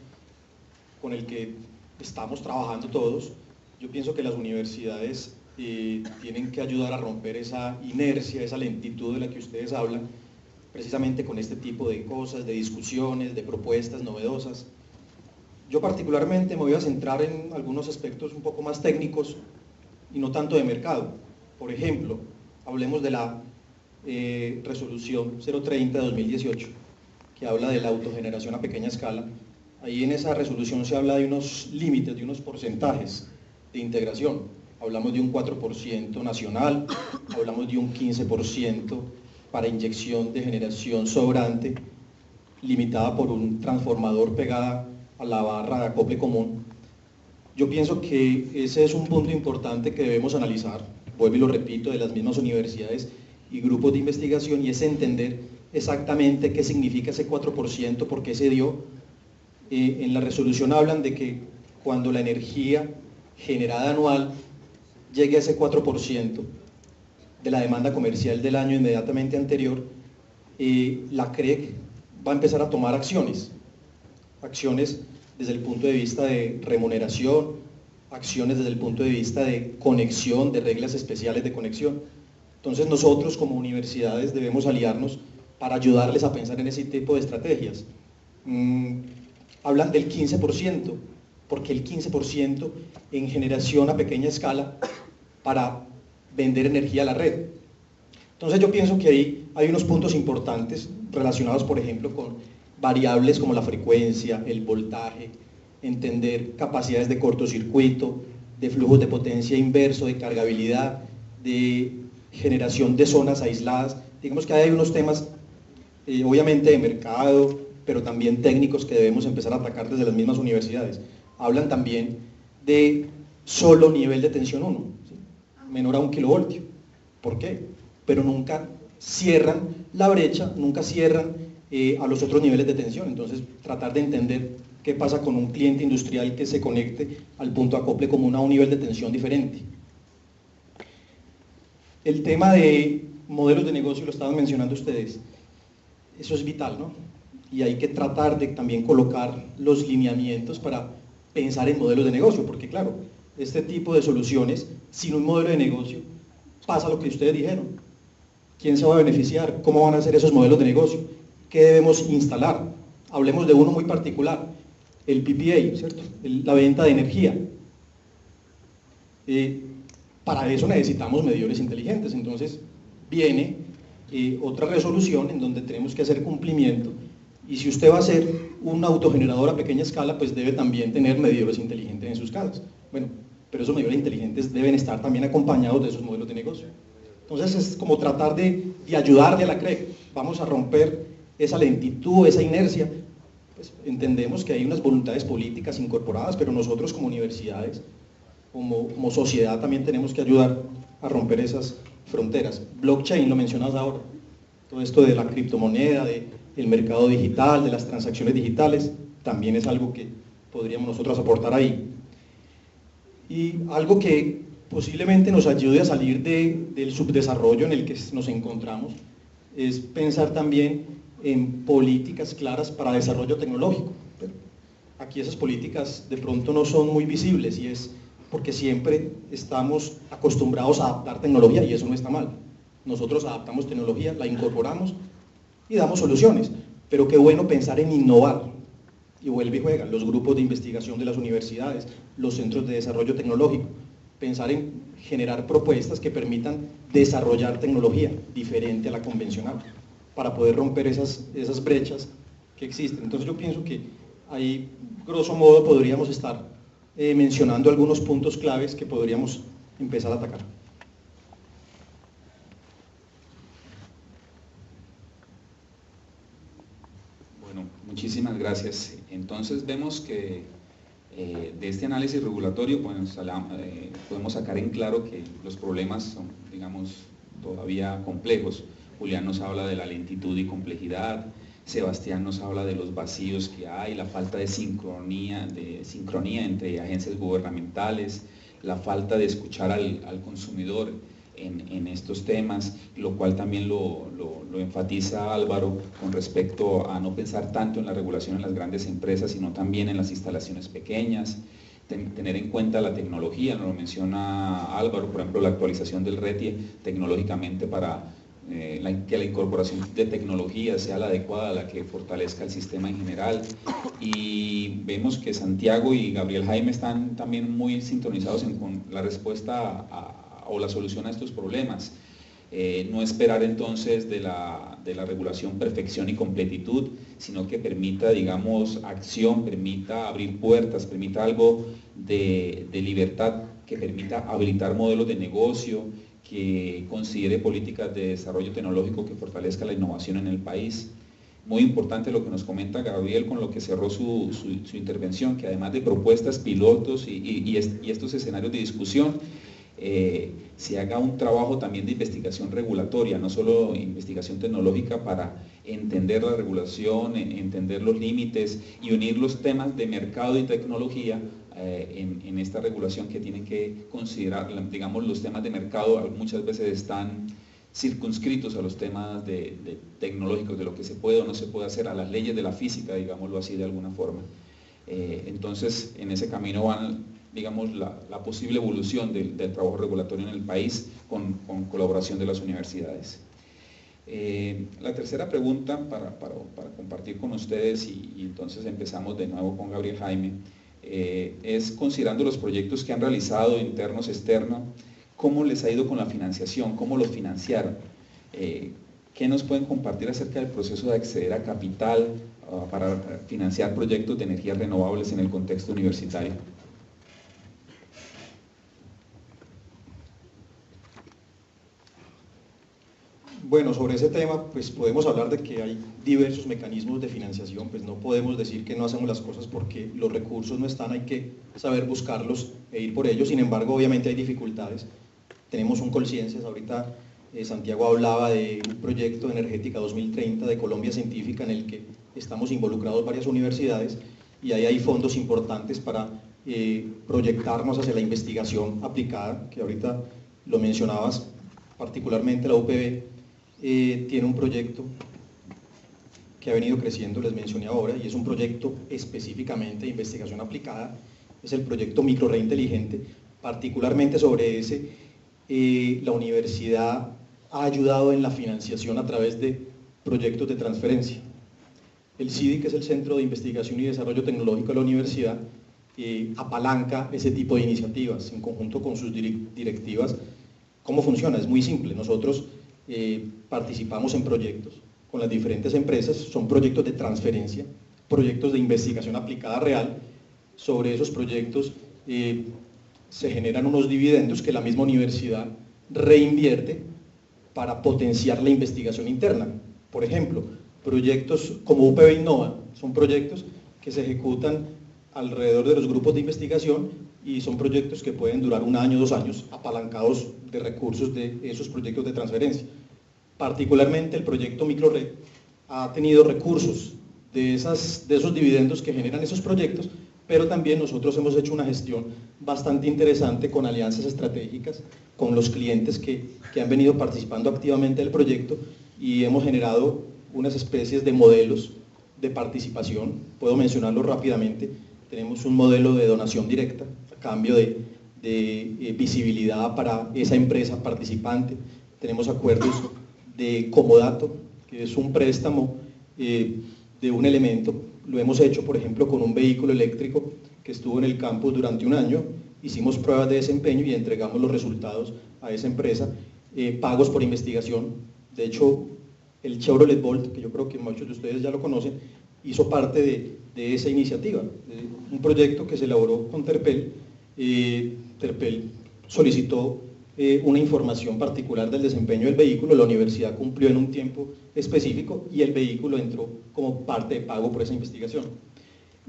[SPEAKER 6] con el que estamos trabajando todos. Yo pienso que las universidades tienen que ayudar a romper esa inercia, esa lentitud de la que ustedes hablan, precisamente con este tipo de cosas, de discusiones, de propuestas novedosas. Yo particularmente me voy a centrar en algunos aspectos un poco más técnicos y no tanto de mercado. Por ejemplo, hablemos de la resolución 030 de 2018, que habla de la autogeneración a pequeña escala. Ahí en esa resolución se habla de unos límites, de unos porcentajes de integración. Hablamos de un 4% nacional, hablamos de un 15% para inyección de generación sobrante, limitada por un transformador pegada a la barra de acople común. Yo pienso que ese es un punto importante que debemos analizar, vuelvo y lo repito, de las mismas universidades y grupos de investigación, y es entender exactamente qué significa ese 4%, por qué se dio. En la resolución hablan de que cuando la energía generada anual llegue a ese 4% de la demanda comercial del año inmediatamente anterior, la CREC va a empezar a tomar acciones desde el punto de vista de remuneración, acciones desde el punto de vista de conexión, de reglas especiales de conexión. Entonces nosotros como universidades debemos aliarnos para ayudarles a pensar en ese tipo de estrategias. Hablan del 15%, porque el 15% en generación a pequeña escala para vender energía a la red. Entonces yo pienso que ahí hay unos puntos importantes relacionados, por ejemplo, con variables como la frecuencia, el voltaje, entender capacidades de cortocircuito, de flujos de potencia inverso, de cargabilidad, de generación de zonas aisladas. Digamos que hay unos temas, obviamente de mercado, pero también técnicos que debemos empezar a atacar desde las mismas universidades. Hablan también de solo nivel de tensión 1, ¿sí? Menor a 1 kilovoltio. ¿Por qué? Pero nunca cierran la brecha, nunca cierran a los otros niveles de tensión. Entonces, tratar de entender qué pasa con un cliente industrial que se conecte al punto de acople común a un nivel de tensión diferente. El tema de modelos de negocio lo estaban mencionando ustedes. Eso es vital, ¿no? Y hay que tratar de también colocar los lineamientos para pensar en modelos de negocio, porque claro, este tipo de soluciones, sin un modelo de negocio, pasa lo que ustedes dijeron. ¿Quién se va a beneficiar? ¿Cómo van a ser esos modelos de negocio? ¿Qué debemos instalar? Hablemos de uno muy particular, el PPA, ¿cierto? La venta de energía. Para eso necesitamos medidores inteligentes. Entonces viene otra resolución en donde tenemos que hacer cumplimiento, y si usted va a hacer un autogenerador a pequeña escala, pues debe también tener medidores inteligentes en sus casas. Bueno, pero esos medidores inteligentes deben estar también acompañados de esos modelos de negocio. Entonces es como tratar de ayudarle a la CREC. Vamos a romper esa lentitud, esa inercia. Pues entendemos que hay unas voluntades políticas incorporadas, pero nosotros como universidades, como sociedad, también tenemos que ayudar a romper esas fronteras. Blockchain, lo mencionas ahora. Todo esto de la criptomoneda, del mercado digital, de las transacciones digitales, también es algo que podríamos nosotros aportar ahí. Y algo que posiblemente nos ayude a salir del subdesarrollo en el que nos encontramos es pensar también en políticas claras para desarrollo tecnológico. Pero aquí esas políticas de pronto no son muy visibles, y es porque siempre estamos acostumbrados a adaptar tecnología, y eso no está mal. Nosotros adaptamos tecnología, la incorporamos y damos soluciones, pero qué bueno pensar en innovar. Y vuelve y juega, los grupos de investigación de las universidades, los centros de desarrollo tecnológico, pensar en generar propuestas que permitan desarrollar tecnología diferente a la convencional, para poder romper esas brechas que existen. Entonces yo pienso que ahí, grosso modo, podríamos estar mencionando algunos puntos claves que podríamos empezar a atacar.
[SPEAKER 5] Bueno, muchísimas gracias. Entonces vemos que de este análisis regulatorio podemos sacar en claro que los problemas son, digamos, todavía complejos. Julián nos habla de la lentitud y complejidad, Sebastián nos habla de los vacíos que hay, la falta de sincronía entre agencias gubernamentales, la falta de escuchar al consumidor en estos temas, lo cual también lo enfatiza Álvaro con respecto a no pensar tanto en la regulación en las grandes empresas, sino también en las instalaciones pequeñas, tener en cuenta la tecnología, lo menciona Álvaro, por ejemplo, la actualización del RETIE tecnológicamente para que la incorporación de tecnología sea la adecuada, la que fortalezca el sistema en general, y vemos que Santiago y Gabriel Jaime están también muy sintonizados con la respuesta o la solución a estos problemas. No esperar entonces de la regulación perfección y completitud, sino que permita, digamos, acción, permita abrir puertas, permita algo de libertad, que permita habilitar modelos de negocio, que considere políticas de desarrollo tecnológico que fortalezca la innovación en el país. Muy importante lo que nos comenta Gabriel con lo que cerró su intervención, que además de propuestas, pilotos y estos escenarios de discusión, se haga un trabajo también de investigación regulatoria, no solo investigación tecnológica, para entender la regulación, entender los límites y unir los temas de mercado y tecnología en esta regulación, que tienen que considerar, digamos, los temas de mercado muchas veces están circunscritos a los temas tecnológicos, de lo que se puede o no se puede hacer, a las leyes de la física, digámoslo así de alguna forma. Entonces, en ese camino van, digamos, la posible evolución del trabajo regulatorio en el país con colaboración de las universidades. La tercera pregunta para compartir con ustedes, y entonces empezamos de nuevo con Gabriel Jaime, es considerando los proyectos que han realizado, internos, externos, ¿cómo les ha ido con la financiación? ¿Cómo los financiaron? ¿Qué nos pueden compartir acerca del proceso de acceder a capital para financiar proyectos de energías renovables en el contexto universitario?
[SPEAKER 6] Bueno, sobre ese tema, pues podemos hablar de que hay diversos mecanismos de financiación, pues no podemos decir que no hacemos las cosas porque los recursos no están, hay que saber buscarlos e ir por ellos. Sin embargo, obviamente hay dificultades. Tenemos un Colciencias, ahorita Santiago hablaba de un proyecto de Energética 2030 de Colombia Científica, en el que estamos involucrados varias universidades, y ahí hay fondos importantes para proyectarnos hacia la investigación aplicada, que ahorita lo mencionabas, particularmente la UPB. Tiene un proyecto que ha venido creciendo, les mencioné ahora, y es un proyecto específicamente de investigación aplicada, es el proyecto Micro Reinteligente. Particularmente sobre ese, la universidad ha ayudado en la financiación a través de proyectos de transferencia. El CIDI, que es el Centro de Investigación y Desarrollo Tecnológico de la universidad, apalanca ese tipo de iniciativas en conjunto con sus directivas. ¿Cómo funciona? Es muy simple. Nosotros participamos en proyectos con las diferentes empresas, son proyectos de transferencia, proyectos de investigación aplicada real. Sobre esos proyectos se generan unos dividendos que la misma universidad reinvierte para potenciar la investigación interna. Por ejemplo, proyectos como UPB Innova son proyectos que se ejecutan alrededor de los grupos de investigación y son proyectos que pueden durar 1 año, 2 años, apalancados de recursos de esos proyectos de transferencia. Particularmente el proyecto Microred ha tenido recursos de esos dividendos que generan esos proyectos, pero también nosotros hemos hecho una gestión bastante interesante con alianzas estratégicas, con los clientes que han venido participando activamente del proyecto, y hemos generado unas especies de modelos de participación. Puedo mencionarlo rápidamente. Tenemos un modelo de donación directa a cambio de visibilidad para esa empresa participante. Tenemos acuerdos de comodato, que es un préstamo de un elemento. Lo hemos hecho, por ejemplo, con un vehículo eléctrico que estuvo en el campus durante 1 año. Hicimos pruebas de desempeño y entregamos los resultados a esa empresa. Pagos por investigación. De hecho, el Chevrolet Bolt, que yo creo que muchos de ustedes ya lo conocen, hizo parte de esa iniciativa, un proyecto que se elaboró con Terpel. Terpel solicitó una información particular del desempeño del vehículo, la universidad cumplió en un tiempo específico y el vehículo entró como parte de pago por esa investigación.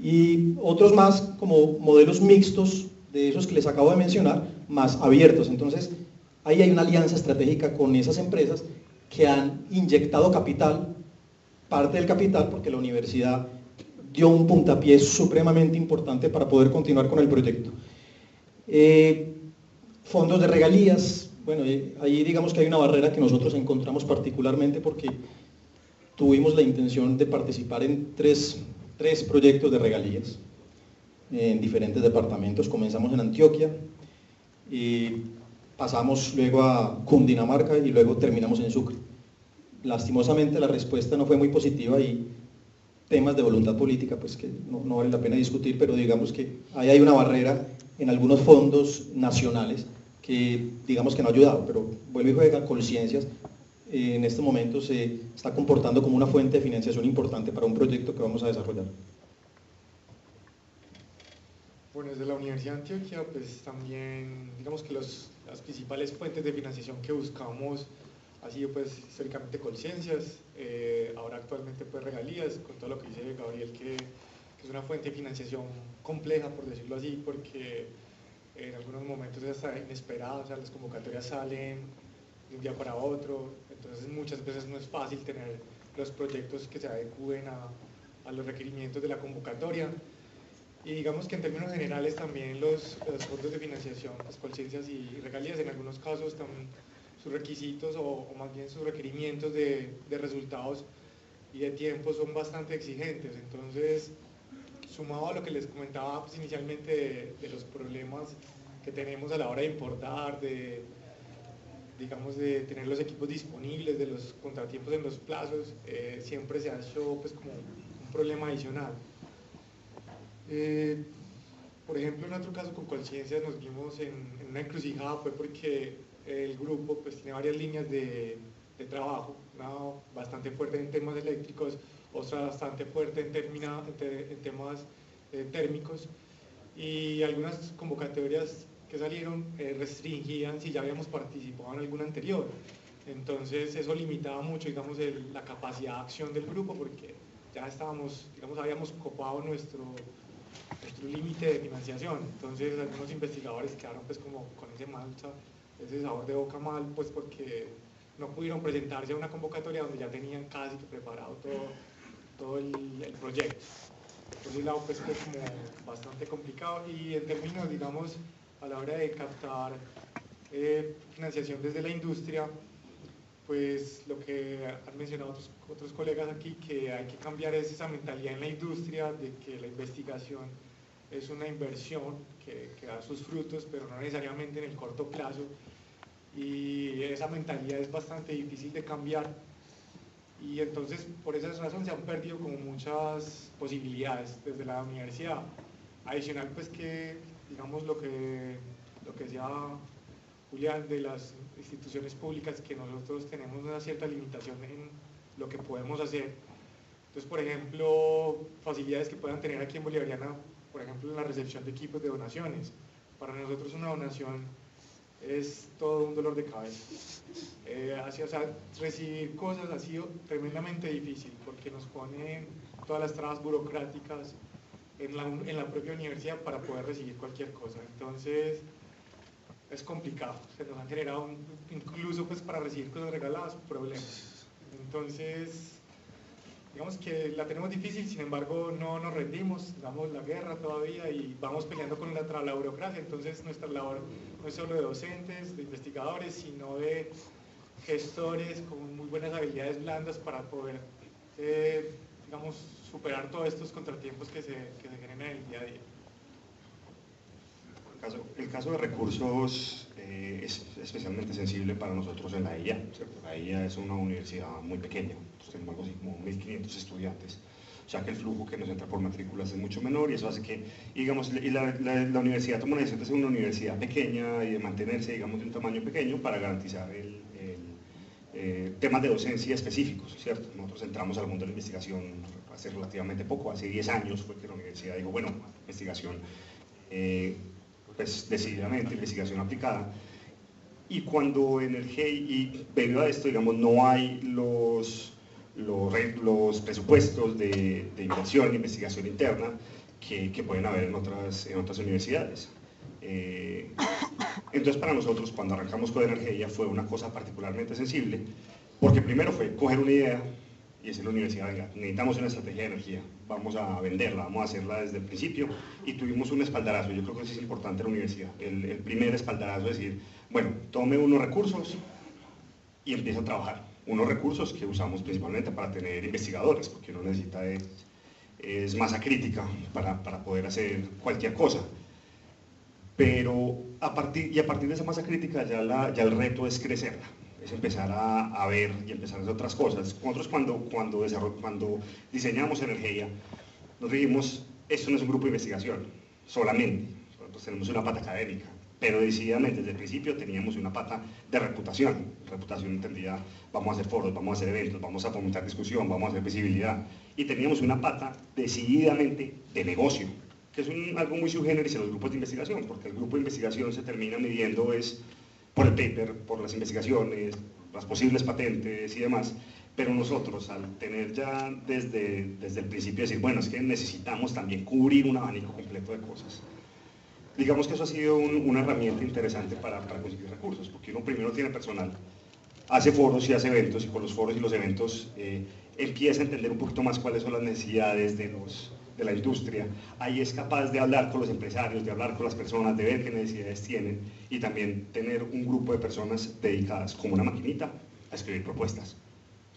[SPEAKER 6] Y otros más, como modelos mixtos, de esos que les acabo de mencionar, más abiertos. Entonces, ahí hay una alianza estratégica con esas empresas que han inyectado capital, parte del capital, porque la universidad dio un puntapié supremamente importante para poder continuar con el proyecto. Fondos de regalías, bueno, ahí digamos que hay una barrera que nosotros encontramos particularmente porque tuvimos la intención de participar en tres proyectos de regalías en diferentes departamentos. Comenzamos en Antioquia, pasamos luego a Cundinamarca y luego terminamos en Sucre. lastimosamente la respuesta no fue muy positiva y temas de voluntad política pues que no vale la pena discutir, pero digamos que ahí hay una barrera en algunos fondos nacionales que digamos que no ha ayudado, pero vuelve y juega. Colciencias en este momento se está comportando como una fuente de financiación importante para un proyecto que vamos a desarrollar.
[SPEAKER 1] Bueno, desde la Universidad de Antioquia, pues también, digamos que las principales fuentes de financiación que buscamos ha sido pues históricamente Colciencias, ahora actualmente pues Regalías, con todo lo que dice Gabriel, que es una fuente de financiación compleja, por decirlo así, porque en algunos momentos es hasta inesperada, o sea, las convocatorias salen de un día para otro, entonces muchas veces no es fácil tener los proyectos que se adecúen a los requerimientos de la convocatoria. Y digamos que en términos generales también los fondos de financiación, pues Colciencias y Regalías, en algunos casos también sus requisitos o más bien sus requerimientos de resultados y de tiempo son bastante exigentes. Entonces, sumado a lo que les comentaba pues, inicialmente de los problemas que tenemos a la hora de importar, digamos de tener los equipos disponibles, de los contratiempos en los plazos, siempre se ha hecho pues como un problema adicional. Por ejemplo, en otro caso con Colciencias nos vimos en una encrucijada, fue porque el grupo pues tiene varias líneas de trabajo, una bastante fuerte en temas eléctricos, otra bastante fuerte en temas térmicos, y algunas convocatorias que salieron restringían si ya habíamos participado en alguna anterior. Entonces eso limitaba mucho, digamos, la capacidad de acción del grupo, porque ya estábamos, digamos, habíamos copado nuestro límite de financiación. Entonces algunos investigadores quedaron pues como con ese sabor de boca mal, pues porque no pudieron presentarse a una convocatoria donde ya tenían casi que preparado todo el proyecto. Por ese lado pues fue como bastante complicado, y en términos, digamos, a la hora de captar financiación desde la industria, pues lo que han mencionado otros colegas aquí, que hay que cambiar esa mentalidad en la industria de que la investigación es una inversión que da sus frutos, pero no necesariamente en el corto plazo, y esa mentalidad es bastante difícil de cambiar, y entonces por esa razón se han perdido como muchas posibilidades desde la universidad. Adicional pues que, digamos, lo que decía Julián, de las instituciones públicas, que nosotros tenemos una cierta limitación en lo que podemos hacer. Entonces, por ejemplo, facilidades que puedan tener aquí en Bolivariana, por ejemplo, en la recepción de equipos de donaciones. Para nosotros una donación es todo un dolor de cabeza. O sea, recibir cosas ha sido tremendamente difícil, porque nos ponen todas las trabas burocráticas en la propia universidad para poder recibir cualquier cosa. Entonces, es complicado, se nos han generado incluso pues para recibir cosas regaladas problemas. Entonces, digamos que la tenemos difícil, sin embargo no nos rendimos, damos la guerra todavía y vamos peleando contra la burocracia. Entonces nuestra labor no es solo de docentes, de investigadores, sino de gestores con muy buenas habilidades blandas para poder, digamos, superar todos estos contratiempos que se generan en el día a día.
[SPEAKER 2] El caso de recursos es especialmente sensible para nosotros en la IA, ¿cierto? La IA es una universidad muy pequeña, nosotros tenemos algo así como 1.500 estudiantes, o sea que el flujo que nos entra por matrículas es mucho menor, y eso hace que, digamos, la universidad toma una decisión de ser una universidad pequeña y de mantenerse, digamos, de un tamaño pequeño para garantizar temas de docencia específicos, ¿cierto? Nosotros entramos al mundo de la investigación hace relativamente poco, hace 10 años fue que la universidad dijo, bueno, investigación pues decididamente investigación aplicada, y cuando en el GEI, y debido a esto, digamos, no hay los presupuestos de inversión e investigación interna que pueden haber en otras universidades. Entonces para nosotros, cuando arrancamos con Energía, fue una cosa particularmente sensible, porque primero fue coger una idea y decirle a la universidad, venga, necesitamos una estrategia de energía, vamos a venderla, vamos a hacerla desde el principio, y tuvimos un espaldarazo. Yo creo que eso es importante en la universidad, el primer espaldarazo, es decir, bueno, tome unos recursos y empieza a trabajar, unos recursos que usamos principalmente para tener investigadores, porque uno necesita es masa crítica para poder hacer cualquier cosa. Pero a partir de esa masa crítica ya el reto es crecerla, es empezar a ver y empezar a hacer otras cosas. Nosotros cuando diseñamos Energía, nos dijimos, esto no es un grupo de investigación, solamente. Nosotros tenemos una pata académica, pero decididamente desde el principio teníamos una pata de reputación. Reputación entendida, vamos a hacer foros, vamos a hacer eventos, vamos a fomentar discusión, vamos a hacer visibilidad. Y teníamos una pata decididamente de negocio, que es algo muy sui generis en los grupos de investigación, porque el grupo de investigación se termina midiendo es por el paper, por las investigaciones, las posibles patentes y demás, pero nosotros al tener ya desde el principio decir, bueno, es que necesitamos también cubrir un abanico completo de cosas. Digamos que eso ha sido una herramienta interesante para conseguir recursos, porque uno primero tiene personal, hace foros y hace eventos, y con los foros y los eventos empieza a entender un poquito más cuáles son las necesidades de la industria. Ahí es capaz de hablar con los empresarios, de hablar con las personas, de ver qué necesidades tienen, y también tener un grupo de personas dedicadas, como una maquinita, a escribir propuestas.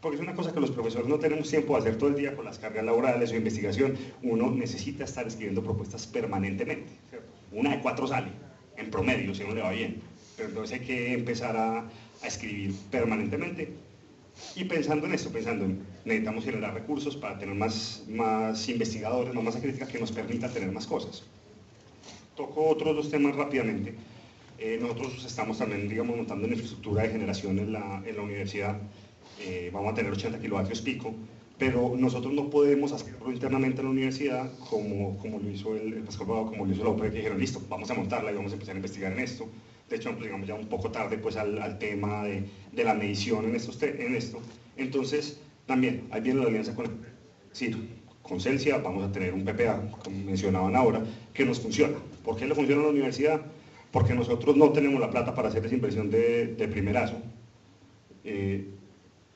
[SPEAKER 2] Porque es una cosa que los profesores no tenemos tiempo de hacer todo el día con las cargas laborales o investigación. Uno necesita estar escribiendo propuestas permanentemente, ¿cierto? Una de 4 sale, en promedio, si no le va bien. Pero entonces hay que empezar a escribir permanentemente. Y pensando en esto, necesitamos generar recursos para tener más investigadores, más masa crítica que nos permita tener más cosas. Toco otros 2 temas rápidamente. Nosotros estamos también, digamos, montando una infraestructura de generación en la universidad. Vamos a tener 80 kilovatios pico, pero nosotros no podemos hacerlo internamente en la universidad como lo hizo el Pascual Bravo, como lo hizo la UPR, que dijeron, listo, vamos a montarla y vamos a empezar a investigar en esto. De hecho, llegamos ya un poco tarde pues, al tema de la medición en esto. Entonces, también, ahí viene la alianza con Celsia, vamos a tener un PPA, como mencionaban ahora, que nos funciona. ¿Por qué le funciona a la universidad? Porque nosotros no tenemos la plata para hacer esa inversión de primerazo.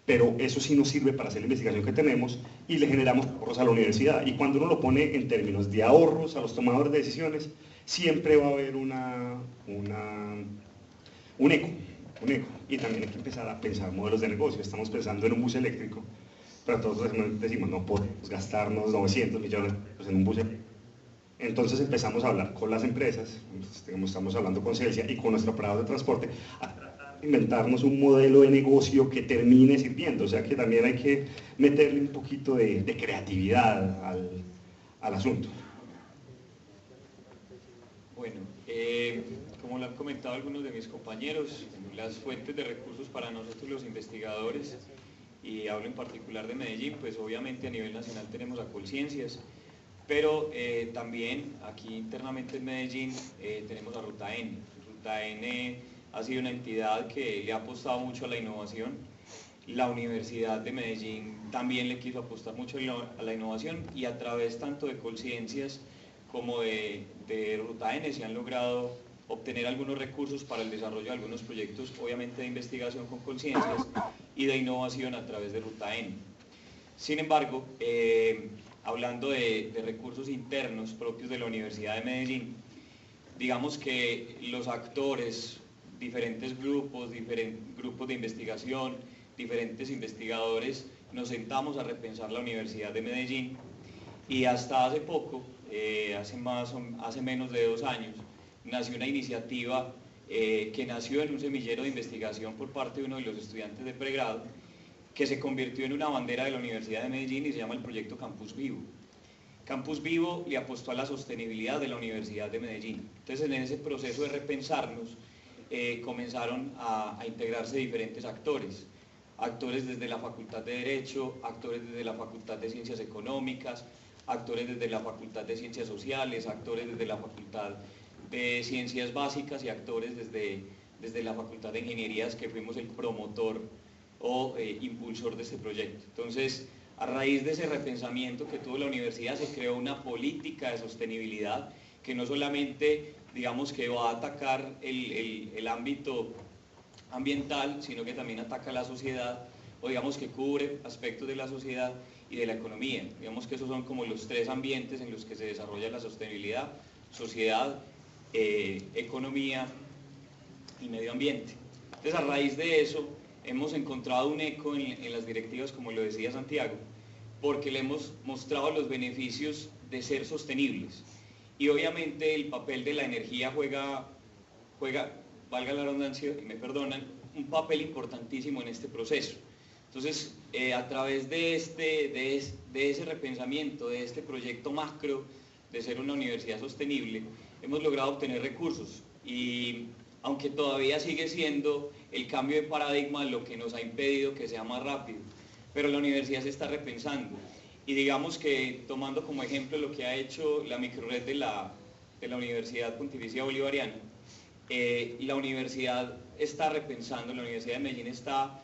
[SPEAKER 2] Pero eso sí nos sirve para hacer la investigación que tenemos y le generamos ahorros a la universidad. Y cuando uno lo pone en términos de ahorros a los tomadores de decisiones, siempre va a haber un eco. Y también hay que empezar a pensar modelos de negocio. Estamos pensando en un bus eléctrico, pero todos decimos, no podemos gastarnos 900 millones en un bus eléctrico. Entonces empezamos a hablar con las empresas, estamos hablando con Celsia y con nuestro operador de transporte, inventarnos un modelo de negocio que termine sirviendo, o sea que también hay que meterle un poquito de creatividad al asunto.
[SPEAKER 3] Bueno, como lo han comentado algunos de mis compañeros, las fuentes de recursos para nosotros los investigadores, y hablo en particular de Medellín, pues obviamente a nivel nacional tenemos a Colciencias, pero también aquí internamente en Medellín tenemos a Ruta N. Ruta N ha sido una entidad que le ha apostado mucho a la innovación. La Universidad de Medellín también le quiso apostar mucho a la innovación, y a través tanto de Colciencias como de Ruta N se han logrado obtener algunos recursos para el desarrollo de algunos proyectos, obviamente de investigación con Colciencias y de innovación a través de Ruta N. Sin embargo, hablando de recursos internos propios de la Universidad de Medellín, digamos que los actores, diferentes grupos de investigación, diferentes investigadores, nos sentamos a repensar la Universidad de Medellín, y hasta hace poco, hace menos de 2 años, nació una iniciativa que nació en un semillero de investigación por parte de uno de los estudiantes de pregrado, que se convirtió en una bandera de la Universidad de Medellín y se llama el proyecto Campus Vivo. Campus Vivo le apostó a la sostenibilidad de la Universidad de Medellín. Entonces, en ese proceso de repensarnos, comenzaron a integrarse diferentes actores desde la Facultad de Derecho, actores desde la Facultad de Ciencias Económicas, actores desde la Facultad de Ciencias Sociales, actores desde la Facultad de Ciencias Básicas y actores desde la Facultad de Ingenierías, que fuimos el promotor o impulsor de este proyecto. Entonces, a raíz de ese repensamiento que tuvo la universidad, se creó una política de sostenibilidad que no solamente, digamos, que va a atacar el ámbito ambiental, sino que también ataca a la sociedad, o digamos que cubre aspectos de la sociedad y de la economía. Digamos que esos son como los 3 ambientes en los que se desarrolla la sostenibilidad: sociedad, economía y medio ambiente. Entonces, a raíz de eso, hemos encontrado un eco en las directivas, como lo decía Santiago, porque le hemos mostrado los beneficios de ser sostenibles. Y obviamente el papel de la energía juega, valga la redundancia, y me perdonan, un papel importantísimo en este proceso. Entonces, a través de ese repensamiento, de este proyecto macro de ser una universidad sostenible, hemos logrado obtener recursos y aunque todavía sigue siendo el cambio de paradigma lo que nos ha impedido que sea más rápido, pero la universidad se está repensando y digamos que tomando como ejemplo lo que ha hecho la microred de la Universidad Pontificia Bolivariana, la universidad está repensando, la Universidad de Medellín está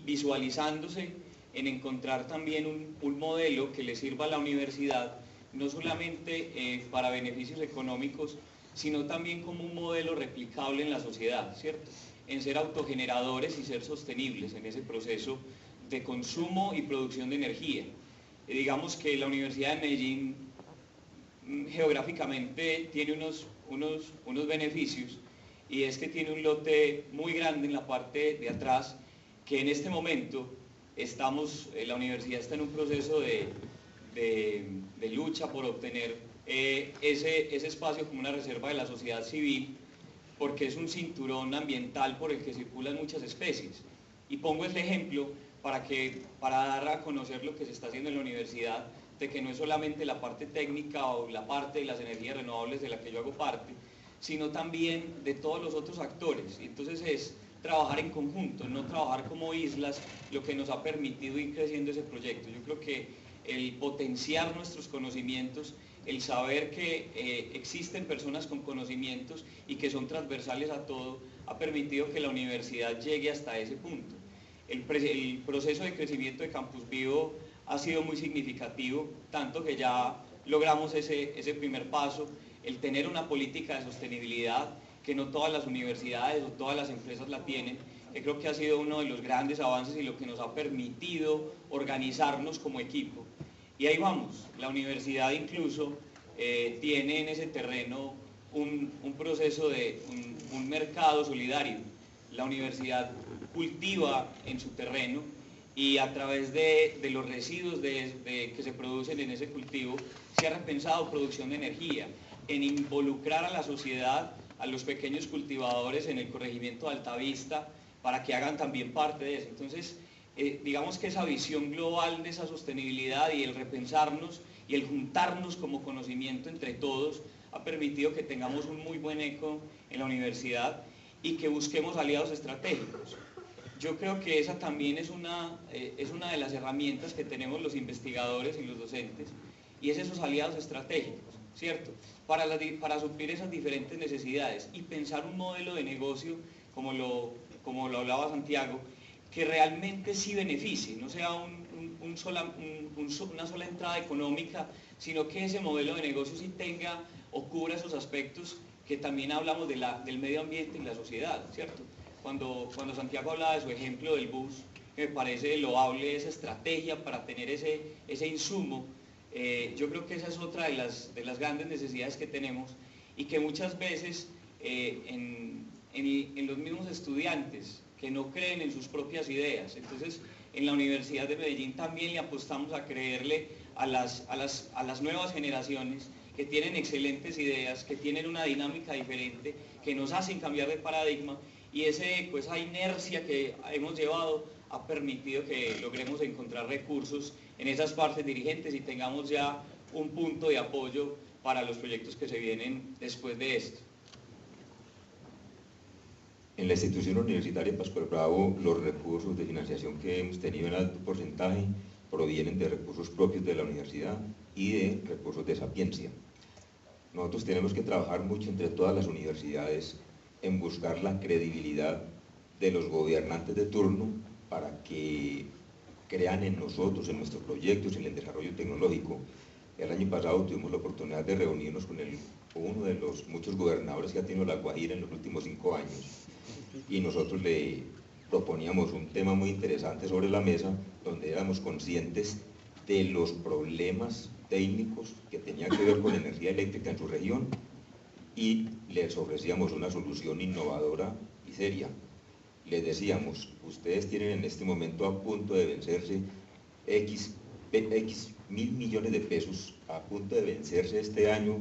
[SPEAKER 3] visualizándose en encontrar también un modelo que le sirva a la universidad no solamente para beneficios económicos, sino también como un modelo replicable en la sociedad, ¿cierto? En ser autogeneradores y ser sostenibles en ese proceso de consumo y producción de energía. Digamos que la Universidad de Medellín geográficamente tiene unos beneficios y es que tiene un lote muy grande en la parte de atrás que en este momento la universidad está en un proceso de lucha por obtener ese espacio como una reserva de la sociedad civil, porque es un cinturón ambiental por el que circulan muchas especies. Y pongo este ejemplo para dar a conocer lo que se está haciendo en la universidad, de que no es solamente la parte técnica o la parte de las energías renovables de la que yo hago parte, sino también de todos los otros actores. Y entonces es trabajar en conjunto, no trabajar como islas, lo que nos ha permitido ir creciendo ese proyecto. Yo creo que el potenciar nuestros conocimientos, el saber que existen personas con conocimientos y que son transversales a todo, ha permitido que la universidad llegue hasta ese punto. El proceso de crecimiento de Campus Vivo ha sido muy significativo, tanto que ya logramos ese primer paso, el tener una política de sostenibilidad, que no todas las universidades o todas las empresas la tienen, que creo que ha sido uno de los grandes avances y lo que nos ha permitido organizarnos como equipo. Y ahí vamos, la universidad incluso tiene en ese terreno un proceso de un mercado solidario. La universidad cultiva en su terreno y a través de los residuos que se producen en ese cultivo se ha repensado producción de energía, en involucrar a la sociedad, a los pequeños cultivadores en el corregimiento de Altavista para que hagan también parte de eso. Entonces, digamos que esa visión global de esa sostenibilidad y el repensarnos y el juntarnos como conocimiento entre todos ha permitido que tengamos un muy buen eco en la universidad y que busquemos aliados estratégicos. Yo creo que esa también es una de las herramientas que tenemos los investigadores y los docentes, y es esos aliados estratégicos, ¿cierto? Para suplir esas diferentes necesidades y pensar un modelo de negocio, como lo hablaba Santiago, que realmente sí beneficie, no sea una sola entrada económica, sino que ese modelo de negocio sí tenga o cubra esos aspectos que también hablamos del medio ambiente y la sociedad, ¿cierto? Cuando Santiago hablaba de su ejemplo del bus, me parece loable esa estrategia para tener ese insumo. Yo creo que esa es otra de las grandes necesidades que tenemos y que muchas veces en los mismos estudiantes que no creen en sus propias ideas. Entonces, en la Universidad de Medellín también le apostamos a creerle a las nuevas generaciones que tienen excelentes ideas, que tienen una dinámica diferente, que nos hacen cambiar de paradigma, y esa inercia que hemos llevado ha permitido que logremos encontrar recursos en esas partes dirigentes y tengamos ya un punto de apoyo para los proyectos que se vienen después de esto.
[SPEAKER 4] En la institución universitaria Pascual Bravo, los recursos de financiación que hemos tenido en alto porcentaje provienen de recursos propios de la universidad y de recursos de Sapiencia. Nosotros tenemos que trabajar mucho entre todas las universidades en buscar la credibilidad de los gobernantes de turno para que crean en nosotros, en nuestros proyectos, en el desarrollo tecnológico. El año pasado tuvimos la oportunidad de reunirnos con uno de los muchos gobernadores que ha tenido La Guajira en los últimos 5 años, y nosotros le proponíamos un tema muy interesante sobre la mesa, donde éramos conscientes de los problemas técnicos que tenían que ver con energía eléctrica en su región, y les ofrecíamos una solución innovadora y seria. Les decíamos, ustedes tienen en este momento a punto de vencerse X mil millones de pesos, a punto de vencerse este año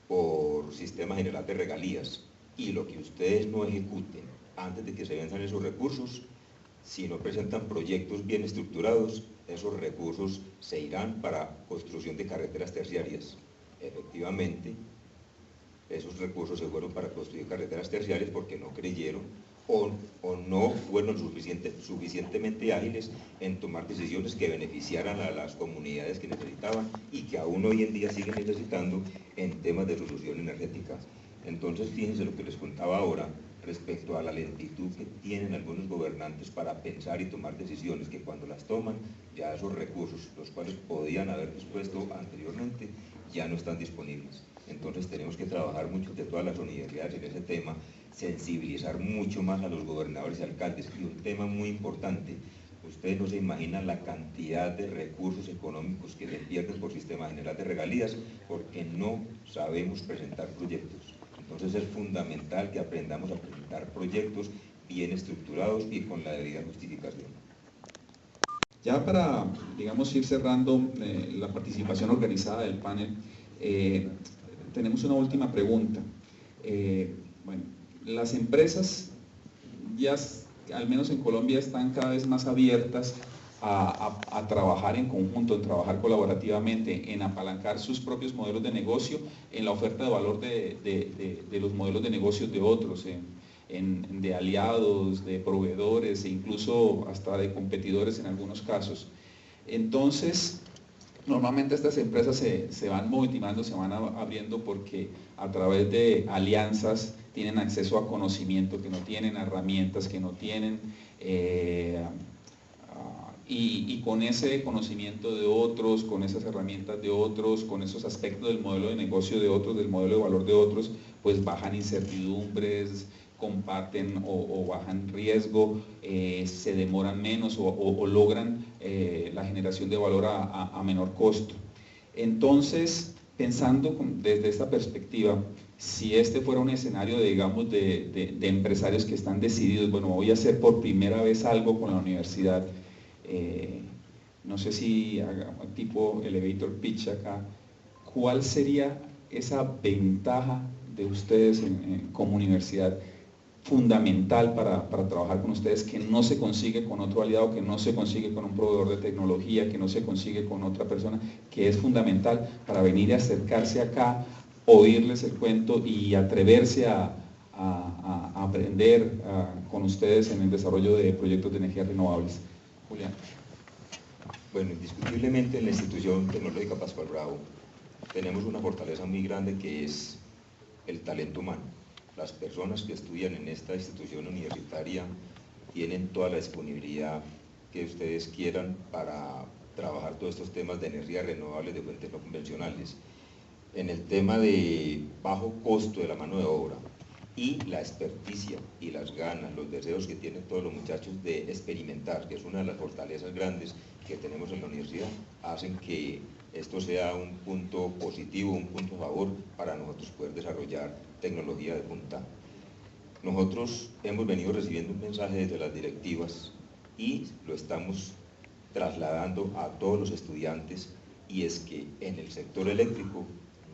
[SPEAKER 4] por Sistema General de Regalías, y lo que ustedes no ejecuten antes de que se venzan esos recursos, si no presentan proyectos bien estructurados, esos recursos se irán para construcción de carreteras terciarias. Efectivamente, esos recursos se fueron para construir carreteras terciarias porque no creyeron o no fueron suficientemente ágiles en tomar decisiones que beneficiaran a las comunidades que necesitaban y que aún hoy en día siguen necesitando en temas de solución energética. Entonces, fíjense lo que les contaba ahora respecto a la lentitud que tienen algunos gobernantes para pensar y tomar decisiones, que cuando las toman, ya esos recursos, los cuales podían haber dispuesto anteriormente, ya no están disponibles. Entonces tenemos que trabajar mucho de todas las universidades en ese tema, sensibilizar mucho más a los gobernadores y alcaldes. Y un tema muy importante, ustedes no se imaginan la cantidad de recursos económicos que se pierden por sistema general de regalías porque no sabemos presentar proyectos. Entonces es fundamental que aprendamos a presentar proyectos bien estructurados y con la debida justificación.
[SPEAKER 5] Ya para, digamos, ir cerrando la participación organizada del panel, tenemos una última pregunta. Bueno, las empresas ya, al menos en Colombia, están cada vez más abiertas a trabajar en conjunto, en trabajar colaborativamente, en apalancar sus propios modelos de negocio, en la oferta de valor de los modelos de negocios de otros, de aliados, de proveedores e incluso hasta de competidores en algunos casos. Entonces, normalmente estas empresas se van motivando, se van abriendo porque a través de alianzas tienen acceso a conocimiento que no tienen, a herramientas que no tienen, y con ese conocimiento de otros, con esas herramientas de otros, con esos aspectos del modelo de negocio de otros, del modelo de valor de otros, pues bajan incertidumbres, comparten o bajan riesgo, se demoran menos o logran la generación de valor a menor costo. Entonces, pensando desde esta perspectiva, si este fuera un escenario, digamos, de empresarios que están decididos, bueno, voy a hacer por primera vez algo con la universidad, no sé si haga tipo elevator pitch acá, ¿cuál sería esa ventaja de ustedes como universidad fundamental para trabajar con ustedes, que no se consigue con otro aliado, que no se consigue con un proveedor de tecnología, que no se consigue con otra persona, que es fundamental para venir a acercarse acá, oírles el cuento y atreverse a aprender con ustedes en el desarrollo de proyectos de energías renovables? Julián.
[SPEAKER 4] Bueno, indiscutiblemente en la institución tecnológica Pascual Bravo tenemos una fortaleza muy grande que es el talento humano. Las personas que estudian en esta institución universitaria tienen toda la disponibilidad que ustedes quieran para trabajar todos estos temas de energías renovables de fuentes no convencionales. En el tema de bajo costo de la mano de obra y la experticia y las ganas, los deseos que tienen todos los muchachos de experimentar, que es una de las fortalezas grandes que tenemos en la universidad, hacen que esto sea un punto positivo, un punto a favor para nosotros poder desarrollar tecnología de punta. Nosotros hemos venido recibiendo un mensaje desde las directivas y lo estamos trasladando a todos los estudiantes, y es que en el sector eléctrico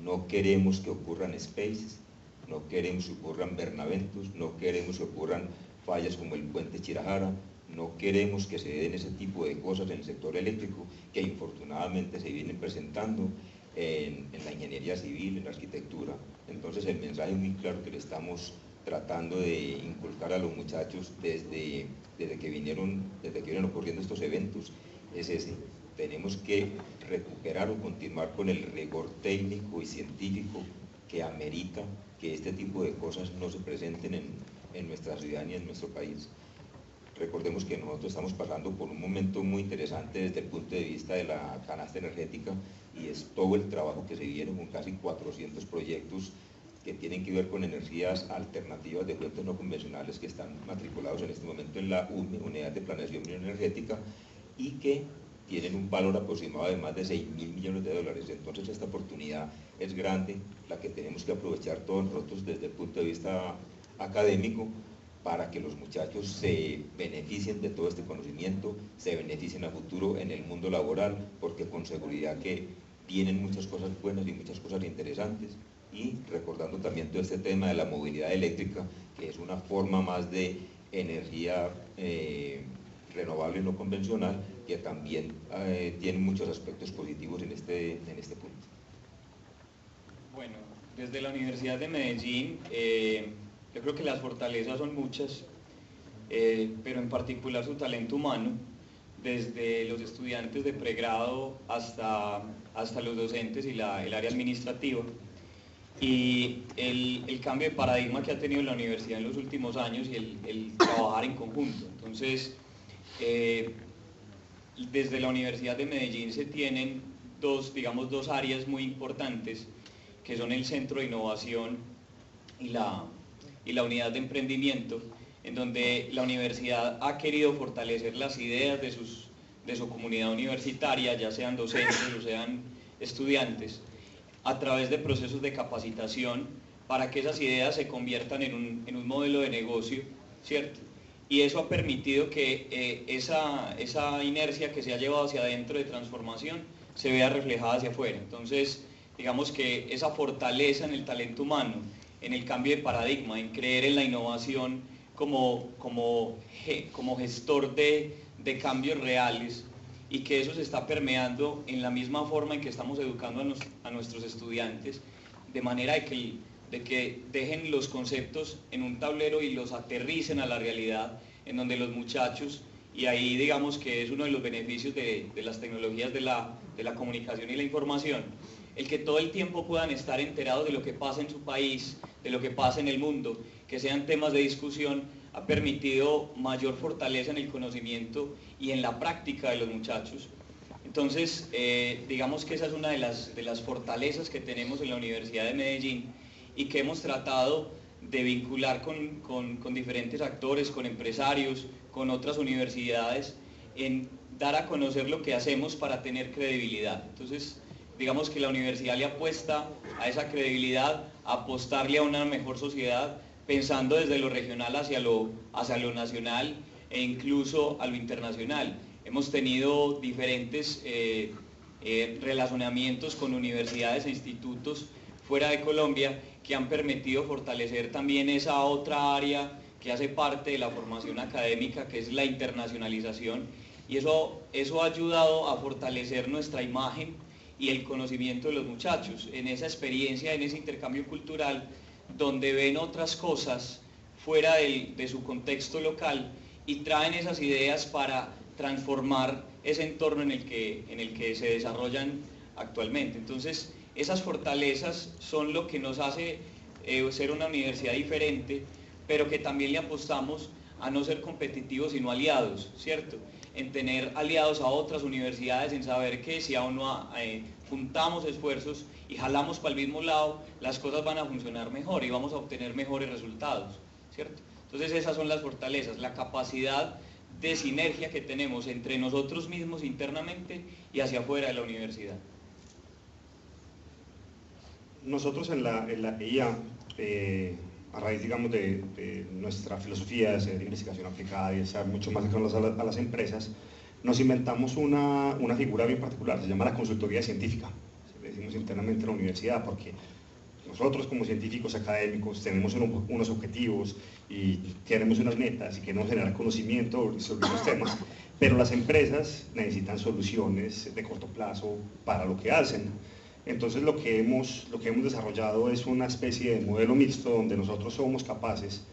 [SPEAKER 4] no queremos que ocurran spaces, no queremos que ocurran bernaventos, no queremos que ocurran fallas como el puente Chirajara, no queremos que se den ese tipo de cosas en el sector eléctrico que infortunadamente se vienen presentando en la ingeniería civil, en la arquitectura. Entonces el mensaje muy claro que le estamos tratando de inculcar a los muchachos desde que vinieron ocurriendo estos eventos es ese: tenemos que recuperar o continuar con el rigor técnico y científico que amerita que este tipo de cosas no se presenten en nuestra ciudad ni en nuestro país. Recordemos que nosotros estamos pasando por un momento muy interesante desde el punto de vista de la canasta energética, y es todo el trabajo que se viene con casi 400 proyectos que tienen que ver con energías alternativas de fuentes no convencionales que están matriculados en este momento en la UME, Unidad de Planeación Energética, y que tienen un valor aproximado de más de 6.000 millones de dólares. Entonces esta oportunidad es grande, la que tenemos que aprovechar todos nosotros desde el punto de vista académico, para que los muchachos se beneficien de todo este conocimiento, se beneficien a futuro en el mundo laboral, porque con seguridad que vienen muchas cosas buenas y muchas cosas interesantes. Y recordando también todo este tema de la movilidad eléctrica, que es una forma más de energía renovable no convencional, que también tiene muchos aspectos positivos en este punto.
[SPEAKER 3] Bueno, desde la Universidad de Medellín, yo creo que las fortalezas son muchas, pero en particular su talento humano, desde los estudiantes de pregrado hasta los docentes y el área administrativa. Y el cambio de paradigma que ha tenido la universidad en los últimos años y el trabajar en conjunto. Entonces, desde la Universidad de Medellín se tienen dos áreas muy importantes, que son el Centro de Innovación y la Unidad de Emprendimiento, en donde la universidad ha querido fortalecer las ideas de su comunidad universitaria, ya sean docentes o sean estudiantes, a través de procesos de capacitación para que esas ideas se conviertan en un modelo de negocio, ¿cierto? Y eso ha permitido que esa inercia que se ha llevado hacia adentro de transformación se vea reflejada hacia afuera. Entonces, digamos que esa fortaleza en el talento humano, en el cambio de paradigma, en creer en la innovación como gestor de cambios reales, y que eso se está permeando en la misma forma en que estamos educando a nuestros estudiantes, de manera de que dejen los conceptos en un tablero y los aterricen a la realidad, en donde los muchachos, y ahí digamos que es uno de los beneficios de las tecnologías de la comunicación y la información, el que todo el tiempo puedan estar enterados de lo que pasa en su país, de lo que pasa en el mundo, que sean temas de discusión, ha permitido mayor fortaleza en el conocimiento y en la práctica de los muchachos. Entonces, digamos que esa es una de las fortalezas que tenemos en la Universidad de Medellín y que hemos tratado de vincular con diferentes actores, con empresarios, con otras universidades, en dar a conocer lo que hacemos para tener credibilidad. Entonces, digamos que la universidad le apuesta a esa credibilidad, a apostarle a una mejor sociedad, pensando desde lo regional hacia lo nacional e incluso a lo internacional. Hemos tenido diferentes relacionamientos con universidades e institutos fuera de Colombia que han permitido fortalecer también esa otra área que hace parte de la formación académica, que es la internacionalización, y eso ha ayudado a fortalecer nuestra imagen y el conocimiento de los muchachos en esa experiencia, en ese intercambio cultural, donde ven otras cosas fuera de su contexto local y traen esas ideas para transformar ese entorno en el que se desarrollan actualmente. Entonces, esas fortalezas son lo que nos hace ser una universidad diferente, pero que también le apostamos a no ser competitivos sino aliados, ¿cierto? En tener aliados a otras universidades, en saber que si aún no juntamos esfuerzos y jalamos para el mismo lado, las cosas van a funcionar mejor y vamos a obtener mejores resultados, ¿cierto? Entonces esas son las fortalezas, la capacidad de sinergia que tenemos entre nosotros mismos internamente y hacia afuera de la universidad.
[SPEAKER 2] Nosotros en la EIA, a raíz, digamos, de nuestra filosofía de hacer investigación aplicada y de estar mucho más cercanos a las empresas, nos inventamos una figura bien particular, se llama la consultoría científica. Le decimos internamente en la universidad porque nosotros como científicos académicos tenemos unos objetivos y tenemos unas metas y queremos generar conocimiento sobre esos temas, pero las empresas necesitan soluciones de corto plazo para lo que hacen. Entonces lo que hemos desarrollado es una especie de modelo mixto donde nosotros somos capaces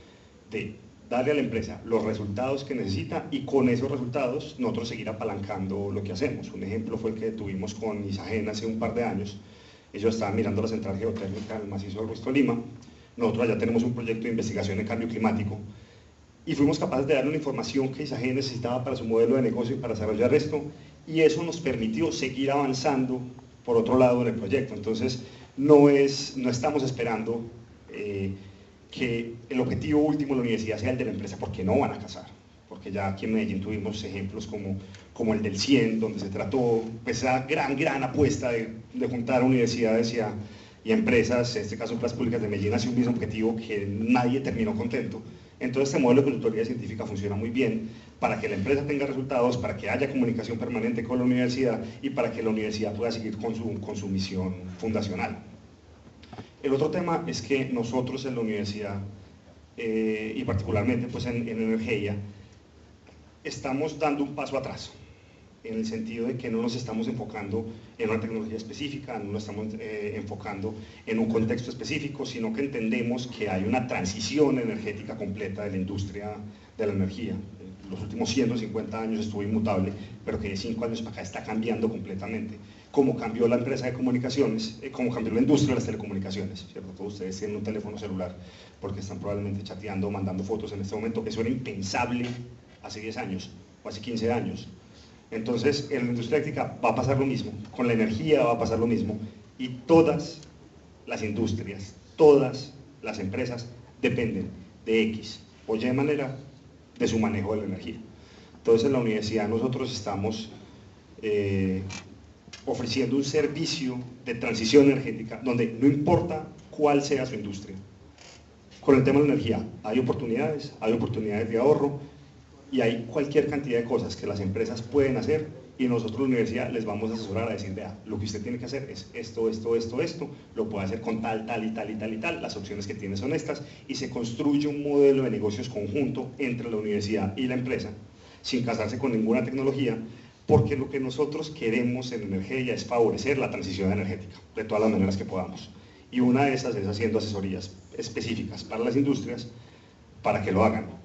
[SPEAKER 2] de darle a la empresa los resultados que necesita y con esos resultados nosotros seguir apalancando lo que hacemos. Un ejemplo fue el que tuvimos con Isagen hace un par de años. Ellos estaban mirando la central geotérmica del macizo del Ruiz Tolima. Nosotros allá tenemos un proyecto de investigación en cambio climático y fuimos capaces de darle una información que Isagen necesitaba para su modelo de negocio y para desarrollar esto, y eso nos permitió seguir avanzando por otro lado en el proyecto. Entonces no estamos esperando que el objetivo último de la universidad sea el de la empresa, porque no van a casar, porque ya aquí en Medellín tuvimos ejemplos como el del 100, donde se trató pues, esa gran apuesta de juntar universidades y empresas, en este caso las públicas de Medellín, hacia un mismo objetivo que nadie terminó contento. Entonces este modelo de consultoría científica funciona muy bien para que la empresa tenga resultados, para que haya comunicación permanente con la universidad y para que la universidad pueda seguir con su misión fundacional. El otro tema es que nosotros en la universidad y particularmente pues en energía, estamos dando un paso atrás, en el sentido de que no nos estamos enfocando en una tecnología específica, no nos estamos enfocando en un contexto específico, sino que entendemos que hay una transición energética completa de la industria de la energía. Los últimos 150 años estuvo inmutable, pero que de 5 años para acá está cambiando completamente. Como cambió la empresa de comunicaciones, como cambió la industria de las telecomunicaciones, ¿cierto? Todos ustedes tienen un teléfono celular porque están probablemente chateando o mandando fotos en este momento. Eso era impensable hace 10 años o hace 15 años. Entonces, en la industria eléctrica va a pasar lo mismo, con la energía va a pasar lo mismo, y todas las industrias, todas las empresas dependen de X o Y manera de su manejo de la energía. Entonces, en la universidad nosotros estamos ofreciendo un servicio de transición energética donde no importa cuál sea su industria. Con el tema de la energía hay oportunidades de ahorro, y hay cualquier cantidad de cosas que las empresas pueden hacer y nosotros la universidad les vamos a asesorar a decir, vea, lo que usted tiene que hacer es esto, lo puede hacer con tal, las opciones que tiene son estas, y se construye un modelo de negocios conjunto entre la universidad y la empresa, sin casarse con ninguna tecnología, porque lo que nosotros queremos en Energía es favorecer la transición energética, de todas las maneras que podamos. Y una de esas es haciendo asesorías específicas para las industrias, para que lo hagan.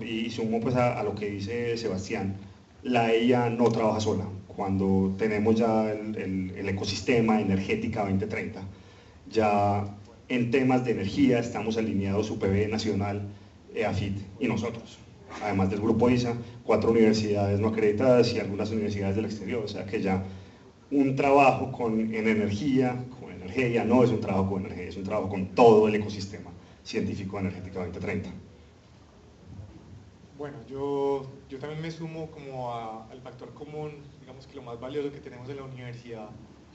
[SPEAKER 2] Y sumo pues a lo que dice Sebastián, la EIA no trabaja sola. Cuando tenemos ya el ecosistema energética 2030, ya en temas de energía estamos alineados UPB Nacional, EAFIT y nosotros, además del grupo ISA, 4 universidades no acreditadas y algunas universidades del exterior, o sea que ya un trabajo en energía no es un trabajo con energía, es un trabajo con todo el ecosistema científico energética 2030.
[SPEAKER 1] Bueno, yo también me sumo como al factor común. Digamos que lo más valioso que tenemos en la universidad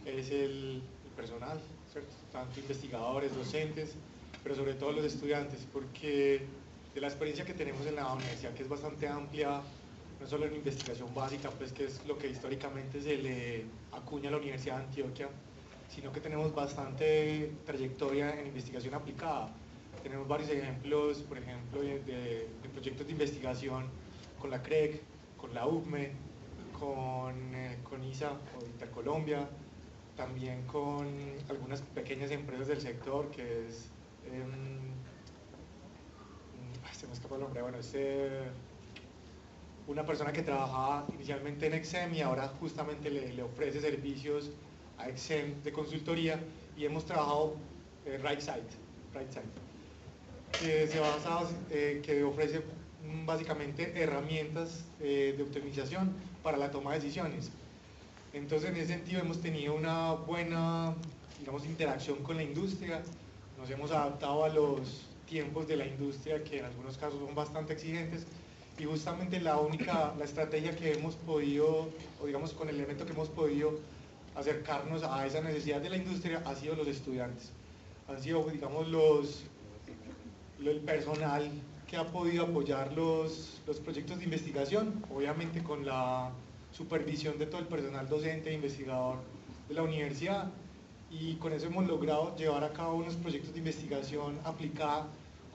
[SPEAKER 1] es el personal, ¿cierto? Tanto investigadores, docentes, pero sobre todo los estudiantes, porque de la experiencia que tenemos en la universidad, que es bastante amplia, no solo en investigación básica, pues que es lo que históricamente se le acuña a la Universidad de Antioquia, sino que tenemos bastante trayectoria en investigación aplicada. Tenemos varios ejemplos, por ejemplo, de proyectos de investigación con la CREC, con la UPME, con ISA o Intercolombia, también con algunas pequeñas empresas del sector, que es, se me escapa el nombre, bueno, es una persona que trabajaba inicialmente en Exem y ahora justamente le ofrece servicios a Exem de consultoría, y hemos trabajado RightSide, que ofrece básicamente herramientas de optimización para la toma de decisiones. Entonces, en ese sentido hemos tenido una buena, digamos, interacción con la industria, nos hemos adaptado a los tiempos de la industria, que en algunos casos son bastante exigentes, y justamente la estrategia que hemos podido, o digamos con el elemento que hemos podido acercarnos a esa necesidad de la industria, ha sido los estudiantes, han sido, digamos, el personal que ha podido apoyar los proyectos de investigación, obviamente con la supervisión de todo el personal docente e investigador de la universidad, y con eso hemos logrado llevar a cabo unos proyectos de investigación aplicada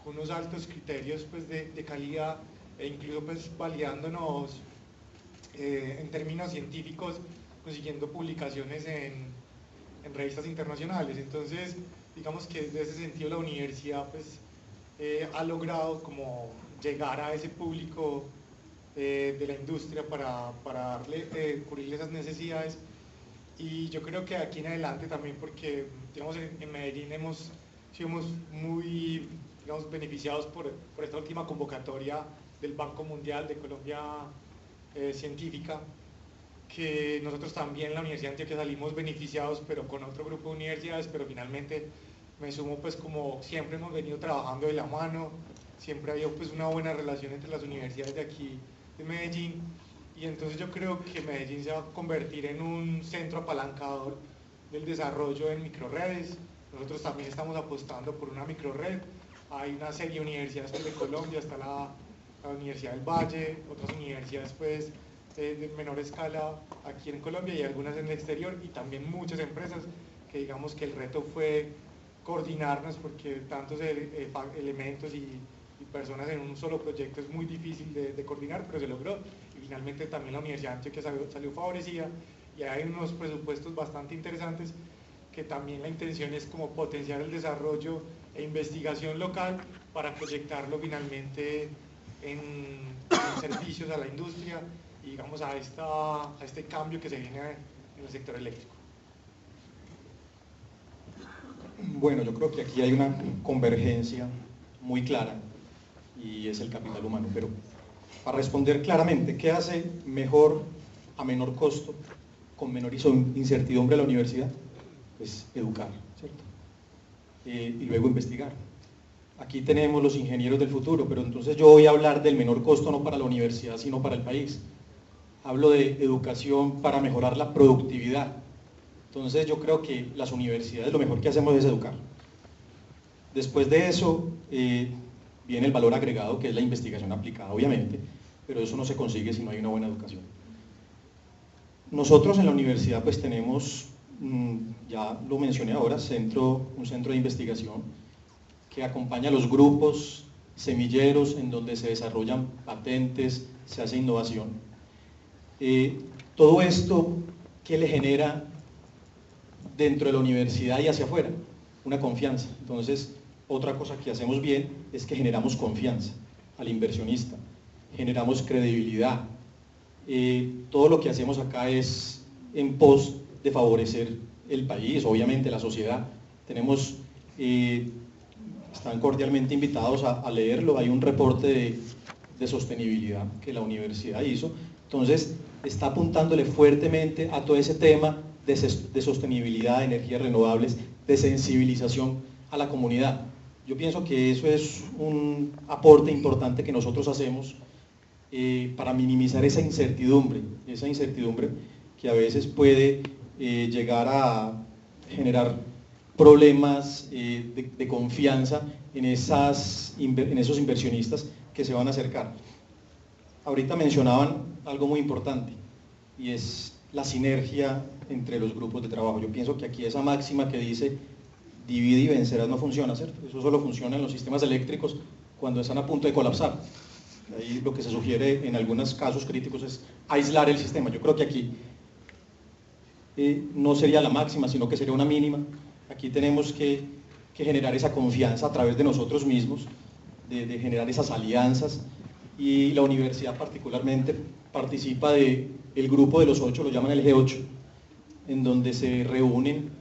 [SPEAKER 1] con unos altos criterios pues, de calidad, e incluso pues, validándonos en términos científicos, consiguiendo publicaciones en revistas internacionales. Entonces, digamos que desde ese sentido la universidad pues, ha logrado como llegar a ese público de la industria para cubrir esas necesidades, y yo creo que de aquí en adelante también, porque digamos en Medellín hemos sido muy, digamos, beneficiados por esta última convocatoria del Banco Mundial de Colombia Científica, que nosotros también en la Universidad de Antioquia salimos beneficiados, pero con otro grupo de universidades, pero finalmente me sumo pues como siempre hemos venido trabajando de la mano, siempre ha habido pues una buena relación entre las universidades de aquí de Medellín, y entonces yo creo que Medellín se va a convertir en un centro apalancador del desarrollo en microredes. Nosotros también estamos apostando por una microred, hay una serie de universidades pues, de Colombia, está la Universidad del Valle, otras universidades pues de menor escala aquí en Colombia y algunas en el exterior, y también muchas empresas que digamos que el reto fue coordinarnos, porque tantos elementos y personas en un solo proyecto es muy difícil de coordinar, pero se logró, y finalmente también la Universidad de Antioquia salió favorecida, y hay unos presupuestos bastante interesantes, que también la intención es como potenciar el desarrollo e investigación local para proyectarlo finalmente en servicios a la industria y digamos a este cambio que se viene en el sector eléctrico.
[SPEAKER 6] Bueno, yo creo que aquí hay una convergencia muy clara y es el capital humano, pero para responder claramente, ¿qué hace mejor a menor costo, con menor incertidumbre a la universidad? Pues educar, ¿cierto? Y luego investigar. Aquí tenemos los ingenieros del futuro, pero entonces yo voy a hablar del menor costo no para la universidad, sino para el país. Hablo de educación para mejorar la productividad. Entonces yo creo que las universidades lo mejor que hacemos es educar. Después de eso viene el valor agregado, que es la investigación aplicada, obviamente, pero eso no se consigue si no hay una buena educación. Nosotros en la universidad pues tenemos, ya lo mencioné ahora, un centro de investigación que acompaña a los grupos semilleros en donde se desarrollan patentes, se hace innovación. Todo esto, ¿qué le genera dentro de la universidad y hacia afuera? Una confianza. Entonces, otra cosa que hacemos bien es que generamos confianza al inversionista, generamos credibilidad. Todo lo que hacemos acá es en pos de favorecer el país, obviamente la sociedad. Tenemos, están cordialmente invitados a leerlo, hay un reporte de sostenibilidad que la universidad hizo, entonces está apuntándole fuertemente a todo ese tema de sostenibilidad, de energías renovables, de sensibilización a la comunidad. Yo pienso que eso es un aporte importante que nosotros hacemos para minimizar esa incertidumbre que a veces puede llegar a generar problemas de confianza en esos inversionistas que se van a acercar. Ahorita mencionaban algo muy importante y es la sinergia entre los grupos de trabajo. Yo pienso que aquí esa máxima que dice divide y vencerás no funciona, ¿cierto? Eso solo funciona en los sistemas eléctricos cuando están a punto de colapsar. Ahí lo que se sugiere en algunos casos críticos es aislar el sistema. Yo creo que aquí no sería la máxima, sino que sería una mínima. Aquí tenemos que generar esa confianza a través de nosotros mismos, de generar esas alianzas, y la universidad particularmente participa del grupo de los 8, lo llaman el G8, en donde se reúnen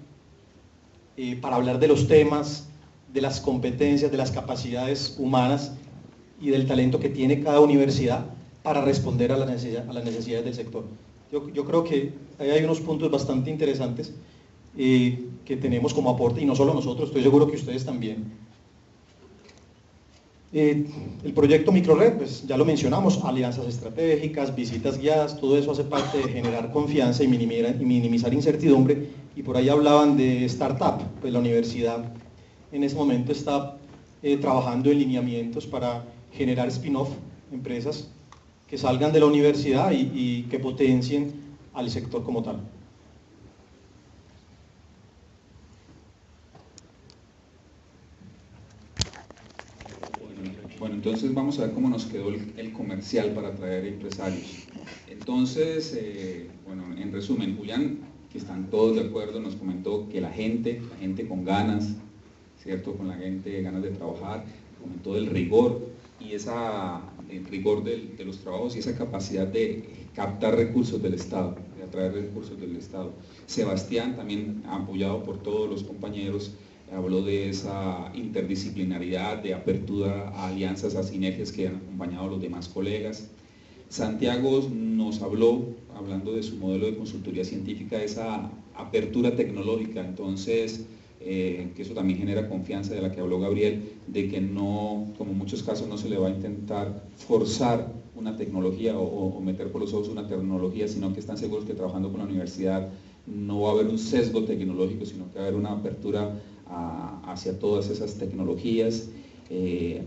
[SPEAKER 6] para hablar de los temas, de las competencias, de las capacidades humanas y del talento que tiene cada universidad para responder a las necesidades del sector. Yo creo que ahí hay unos puntos bastante interesantes que tenemos como aporte, y no solo nosotros, estoy seguro que ustedes también. El proyecto Microred, pues ya lo mencionamos, alianzas estratégicas, visitas guiadas, todo eso hace parte de generar confianza y minimizar incertidumbre, y por ahí hablaban de startup, pues la universidad en ese momento está trabajando en lineamientos para generar spin-off, empresas que salgan de la universidad y que potencien al sector como tal.
[SPEAKER 5] Bueno, entonces vamos a ver cómo nos quedó el comercial para atraer empresarios. Entonces, bueno, en resumen, Julián, que están todos de acuerdo, nos comentó que la gente con ganas, ¿cierto? Con la gente ganas de trabajar, comentó del rigor y el rigor de los trabajos y esa capacidad de captar recursos del Estado, de atraer recursos del Estado. Sebastián, también apoyado por todos los compañeros, habló de esa interdisciplinaridad, de apertura a alianzas, a sinergias que han acompañado a los demás colegas. Santiago nos hablando de su modelo de consultoría científica, esa apertura tecnológica, entonces que eso también genera confianza, de la que habló Gabriel, de que no, como en muchos casos, no se le va a intentar forzar una tecnología o meter por los ojos una tecnología, sino que están seguros que trabajando con la universidad no va a haber un sesgo tecnológico, sino que va a haber una apertura hacia todas esas tecnologías.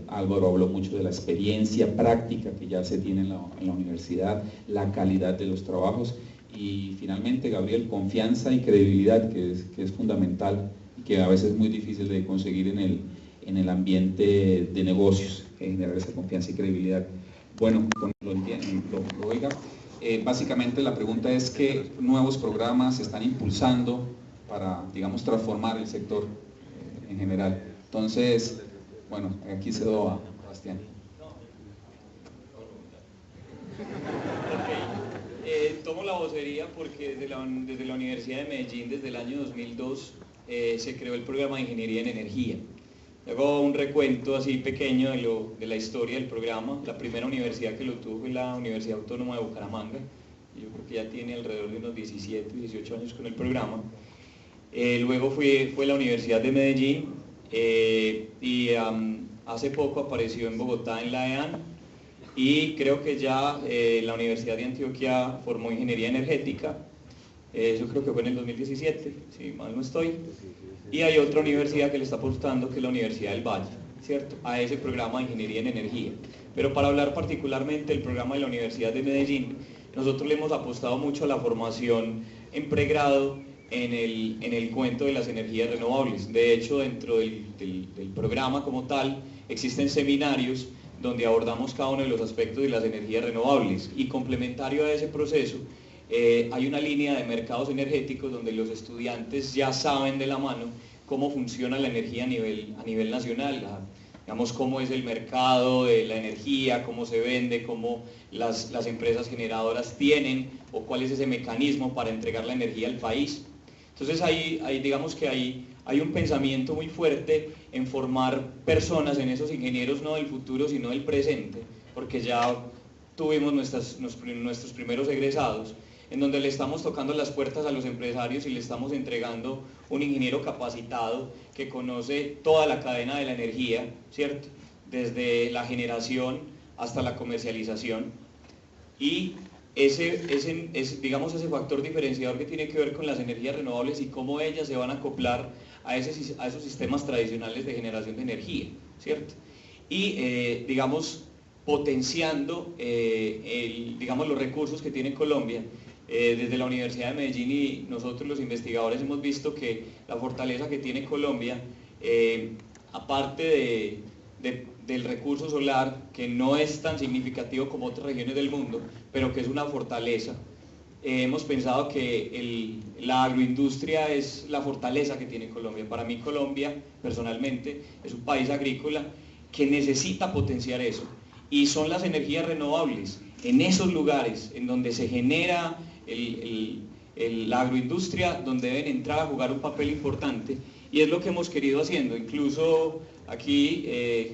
[SPEAKER 5] Álvaro habló mucho de la experiencia práctica que ya se tiene en la universidad, la calidad de los trabajos, y finalmente Gabriel, confianza y credibilidad, que es fundamental y que a veces es muy difícil de conseguir en el ambiente de negocios, generar esa confianza y credibilidad. Bueno, lo oiga. Básicamente la pregunta es qué nuevos programas se están impulsando para, digamos, transformar el sector en general. Entonces, bueno, aquí cedo a Bastián.
[SPEAKER 3] Tomo la vocería porque desde la Universidad de Medellín, desde el año 2002, se creó el programa de Ingeniería en Energía. Hago un recuento así pequeño de la historia del programa. La primera universidad que lo tuvo fue la Universidad Autónoma de Bucaramanga. Yo creo que ya tiene alrededor de unos 17, 18 años con el programa. Luego fue la Universidad de Medellín y hace poco apareció en Bogotá en la EAN, y creo que ya la Universidad de Antioquia formó Ingeniería Energética. Eso creo que fue en el 2017, si mal no estoy. Y hay otra universidad que le está apostando, que es la Universidad del Valle, ¿cierto?, a ese programa de Ingeniería en Energía. Pero para hablar particularmente del programa de la Universidad de Medellín, nosotros le hemos apostado mucho a la formación en pregrado en el cuento de las energías renovables. De hecho, dentro del programa como tal, existen seminarios donde abordamos cada uno de los aspectos de las energías renovables, y complementario a ese proceso, hay una línea de mercados energéticos donde los estudiantes ya saben de la mano cómo funciona la energía a nivel nacional, digamos cómo es el mercado de la energía, cómo se vende, cómo las empresas generadoras tienen, o cuál es ese mecanismo para entregar la energía al país. Entonces digamos que hay un pensamiento muy fuerte en formar personas, en esos ingenieros no del futuro sino del presente, porque ya tuvimos nuestros primeros egresados, en donde le estamos tocando las puertas a los empresarios y le estamos entregando un ingeniero capacitado que conoce toda la cadena de la energía, ¿cierto?, desde la generación hasta la comercialización. Y digamos, ese factor diferenciador que tiene que ver con las energías renovables y cómo ellas se van a acoplar a esos sistemas tradicionales de generación de energía, ¿cierto? Y digamos, potenciando digamos, los recursos que tiene Colombia. Desde la Universidad de Medellín y nosotros los investigadores hemos visto que la fortaleza que tiene Colombia, aparte del recurso solar, que no es tan significativo como otras regiones del mundo, pero que es una fortaleza, hemos pensado que la agroindustria es la fortaleza que tiene Colombia. Para mí Colombia, personalmente, es un país agrícola que necesita potenciar eso, y son las energías renovables en esos lugares en donde se genera la agroindustria, donde deben entrar a jugar un papel importante, y es lo que hemos querido haciendo. Incluso aquí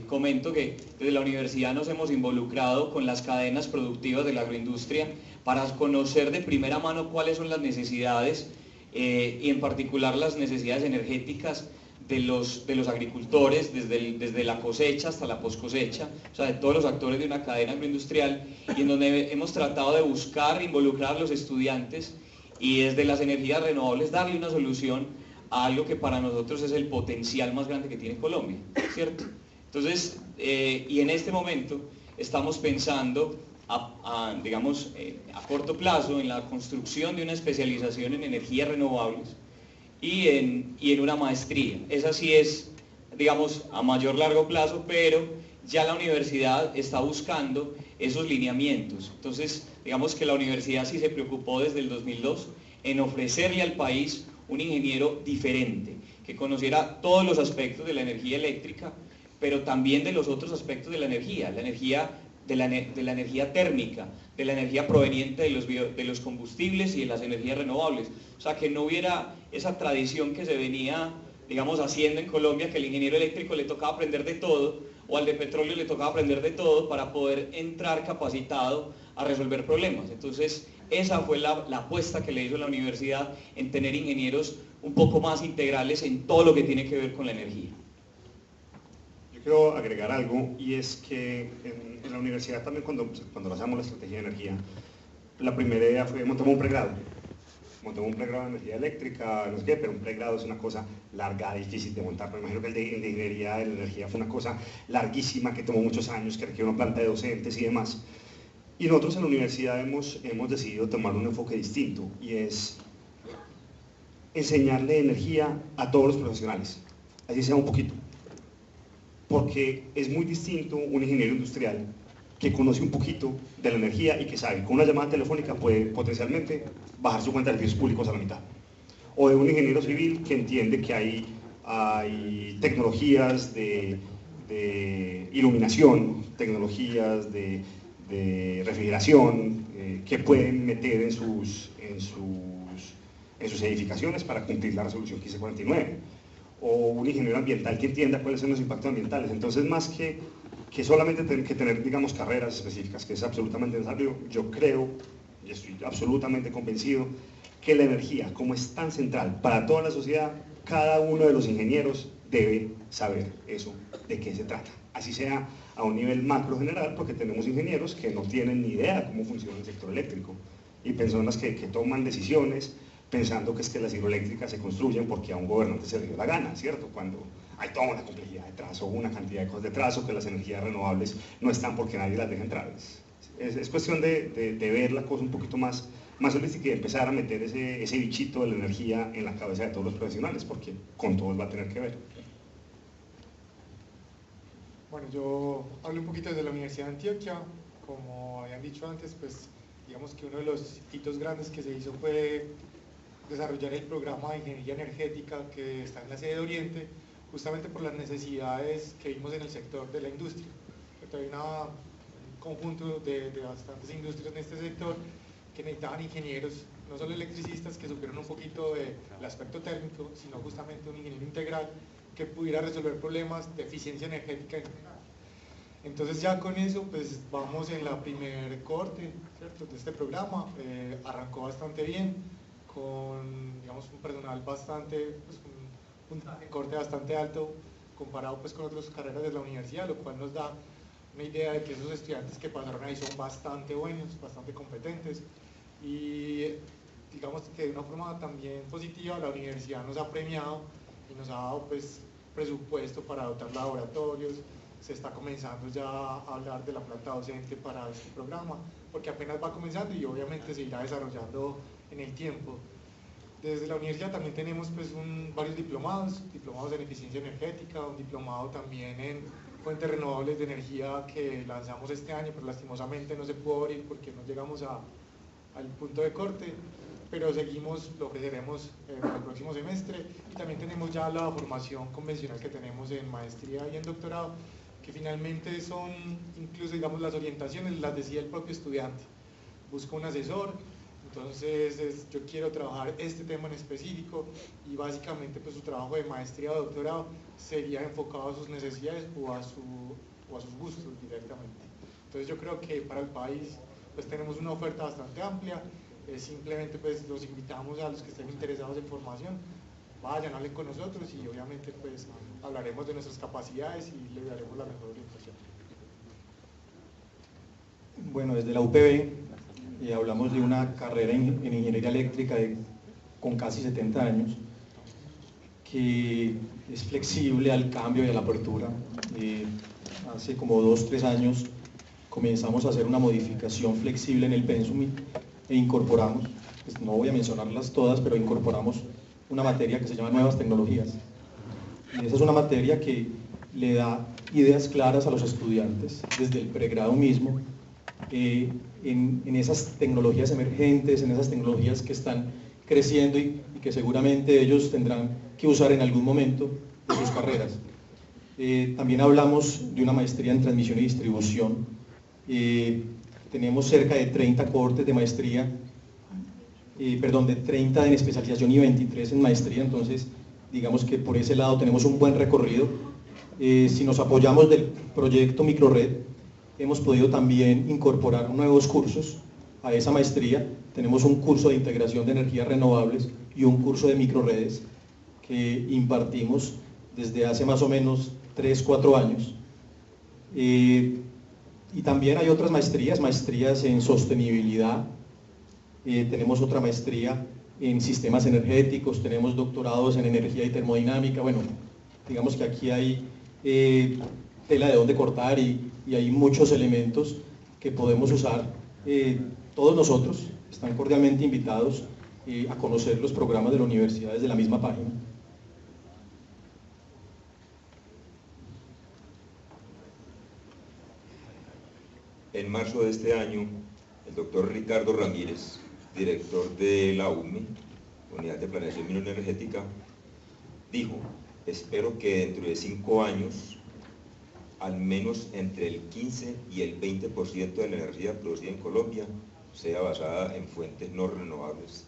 [SPEAKER 3] comento que desde la universidad nos hemos involucrado con las cadenas productivas de la agroindustria para conocer de primera mano cuáles son las necesidades y en particular las necesidades energéticas de los agricultores, desde la cosecha hasta la poscosecha, o sea, de todos los actores de una cadena agroindustrial, y en donde hemos tratado de buscar involucrar a los estudiantes y desde las energías renovables darle una solución a algo que para nosotros es el potencial más grande que tiene Colombia, ¿cierto? Entonces, y en este momento estamos pensando digamos, a corto plazo en la construcción de una especialización en energías renovables y en una maestría. Esa sí es, digamos, a largo plazo, pero ya la universidad está buscando esos lineamientos. Entonces, digamos que la universidad sí se preocupó desde el 2002 en ofrecerle al país un ingeniero diferente, que conociera todos los aspectos de la energía eléctrica, pero también de los otros aspectos de la energía de la energía térmica, de la energía proveniente de los combustibles y de las energías renovables. O sea, que no hubiera esa tradición que se venía, digamos, haciendo en Colombia, que al ingeniero eléctrico le tocaba aprender de todo, o al de petróleo le tocaba aprender de todo para poder entrar capacitado a resolver problemas. Entonces, esa fue la apuesta que le hizo la universidad, en tener ingenieros un poco más integrales en todo lo que tiene que ver con la energía.
[SPEAKER 2] Yo quiero agregar algo, y es que en la universidad también cuando lanzamos la estrategia de energía, la primera idea fue montamos un pregrado de energía eléctrica, no sé qué, pero un pregrado es una cosa larga, difícil de montar. Me imagino que el de ingeniería de la energía fue una cosa larguísima que tomó muchos años, que requiere una planta de docentes y demás. Y nosotros en la universidad hemos decidido tomar un enfoque distinto, y es enseñarle energía a todos los profesionales, así sea un poquito, porque es muy distinto un ingeniero industrial que conoce un poquito de la energía y que sabe que con una llamada telefónica puede potencialmente bajar su cuenta de servicios públicos a la mitad, o de un ingeniero civil que entiende que hay tecnologías de iluminación, tecnologías de refrigeración que pueden meter en sus edificaciones para cumplir la resolución 1549, o un ingeniero ambiental que entienda cuáles son los impactos ambientales. Entonces, más que solamente tener, digamos, carreras específicas, que es absolutamente necesario, yo creo, y estoy absolutamente convencido, que la energía, como es tan central para toda la sociedad, cada uno de los ingenieros debe saber eso, de qué se trata. Así sea a un nivel macro general, porque tenemos ingenieros que no tienen ni idea de cómo funciona el sector eléctrico, y personas que toman decisiones pensando que es que las hidroeléctricas se construyen porque a un gobernante se le dio la gana, ¿cierto? Cuando hay toda una complejidad detrás, o una cantidad de cosas detrás, o que las energías renovables no están porque nadie las deja entrar. Es cuestión de ver la cosa un poquito más holística y empezar a meter ese bichito de la energía en la cabeza de todos los profesionales, porque con todos va a tener que ver.
[SPEAKER 1] Bueno, yo hablo un poquito desde la Universidad de Antioquia. Como habían dicho antes, pues digamos que uno de los hitos grandes que se hizo fue desarrollar el programa de ingeniería energética que está en la sede de Oriente, justamente por las necesidades que vimos en el sector de la industria. Hay un conjunto de bastantes industrias en este sector que necesitaban ingenieros, no solo electricistas, que supieron un poquito del aspecto técnico, sino justamente un ingeniero integral que pudiera resolver problemas de eficiencia energética en general. Entonces ya con eso pues vamos en la primer corte, ¿cierto?, de este programa. Arrancó bastante bien, con, digamos, un personal bastante, pues, un corte bastante alto comparado pues con otras carreras de la universidad, lo cual nos da una idea de que esos estudiantes que pasaron ahí son bastante buenos, bastante competentes, y digamos que de una forma también positiva la universidad nos ha premiado y nos ha dado pues presupuesto para dotar laboratorios. Se está comenzando ya a hablar de la planta docente para este programa, porque apenas va comenzando y obviamente se irá desarrollando en el tiempo. Desde la universidad también tenemos pues varios diplomados en eficiencia energética, un diplomado también en fuentes renovables de energía que lanzamos este año, pero lastimosamente no se pudo abrir porque no llegamos al punto de corte, pero seguimos, lo ofreceremos para el próximo semestre. Y también tenemos ya la formación convencional que tenemos en maestría y en doctorado, que finalmente son, incluso digamos, las orientaciones las decide el propio estudiante, busca un asesor. Entonces yo quiero trabajar este tema en específico, y básicamente pues su trabajo de maestría o doctorado sería enfocado a sus necesidades o a sus gustos directamente. Entonces yo creo que para el país pues tenemos una oferta bastante amplia. Simplemente pues los invitamos a los que estén interesados en formación, vayan, hablen con nosotros y obviamente pues hablaremos de nuestras capacidades y les daremos la mejor orientación.
[SPEAKER 6] Bueno, desde la UPB hablamos de una carrera en ingeniería eléctrica con casi 70 años, que es flexible al cambio y a la apertura. Hace como 2-3 años comenzamos a hacer una modificación flexible en el pensum e incorporamos, pues no voy a mencionarlas todas, pero incorporamos una materia que se llama Nuevas Tecnologías. Y esa es una materia que le da ideas claras a los estudiantes desde el pregrado mismo, en esas tecnologías emergentes, en esas tecnologías que están creciendo y que seguramente ellos tendrán que usar en algún momento de sus carreras. También hablamos de una maestría en transmisión y distribución. Tenemos cerca de 30 cohortes de maestría, de 30 en especialización y 23 en maestría, entonces digamos que por ese lado tenemos un buen recorrido. Si nos apoyamos del proyecto Microred, hemos podido también incorporar nuevos cursos a esa maestría. Tenemos un curso de integración de energías renovables y un curso de microredes que impartimos desde hace más o menos 3-4 años. Y también hay otras maestrías en sostenibilidad. Tenemos otra maestría en sistemas energéticos, tenemos doctorados en energía y termodinámica. Bueno, digamos que aquí hay tela de dónde cortar y hay muchos elementos que podemos usar. Todos nosotros están cordialmente invitados a conocer los programas de la universidad desde la misma página.
[SPEAKER 4] En marzo de este año, el doctor Ricardo Ramírez, director de la UME, Unidad de Planeación Minera Energética, dijo: espero que dentro de 5 años, al menos entre el 15 y el 20% de la energía producida en Colombia sea basada en fuentes no renovables,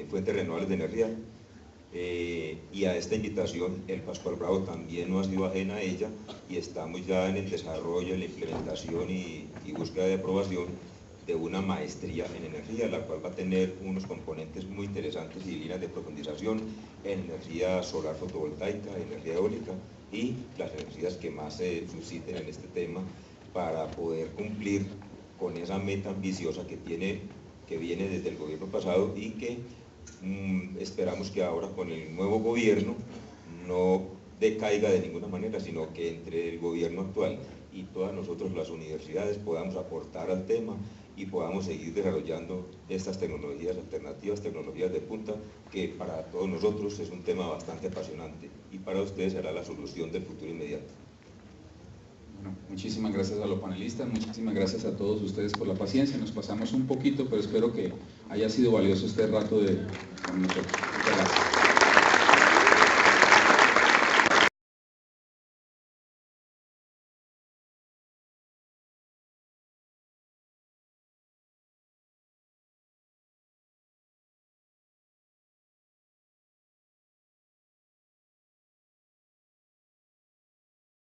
[SPEAKER 4] fuentes renovables de energía. Y a esta invitación el Pascual Bravo también no ha sido ajena a ella, y estamos ya en el desarrollo, en la implementación y búsqueda de aprobación de una maestría en energía, la cual va a tener unos componentes muy interesantes y líneas de profundización en energía solar fotovoltaica, energía eólica y las energías que más se susciten en este tema, para poder cumplir con esa meta ambiciosa que viene desde el gobierno pasado y que esperamos que ahora con el nuevo gobierno no decaiga de ninguna manera, sino que entre el gobierno actual y todas nosotros las universidades podamos aportar al tema y podamos seguir desarrollando estas tecnologías alternativas, tecnologías de punta, que para todos nosotros es un tema bastante apasionante y para ustedes será la solución del futuro inmediato.
[SPEAKER 5] Bueno, muchísimas gracias a los panelistas, muchísimas gracias a todos ustedes por la paciencia. Nos pasamos un poquito, pero espero que haya sido valioso este rato con nosotros. Muchas gracias.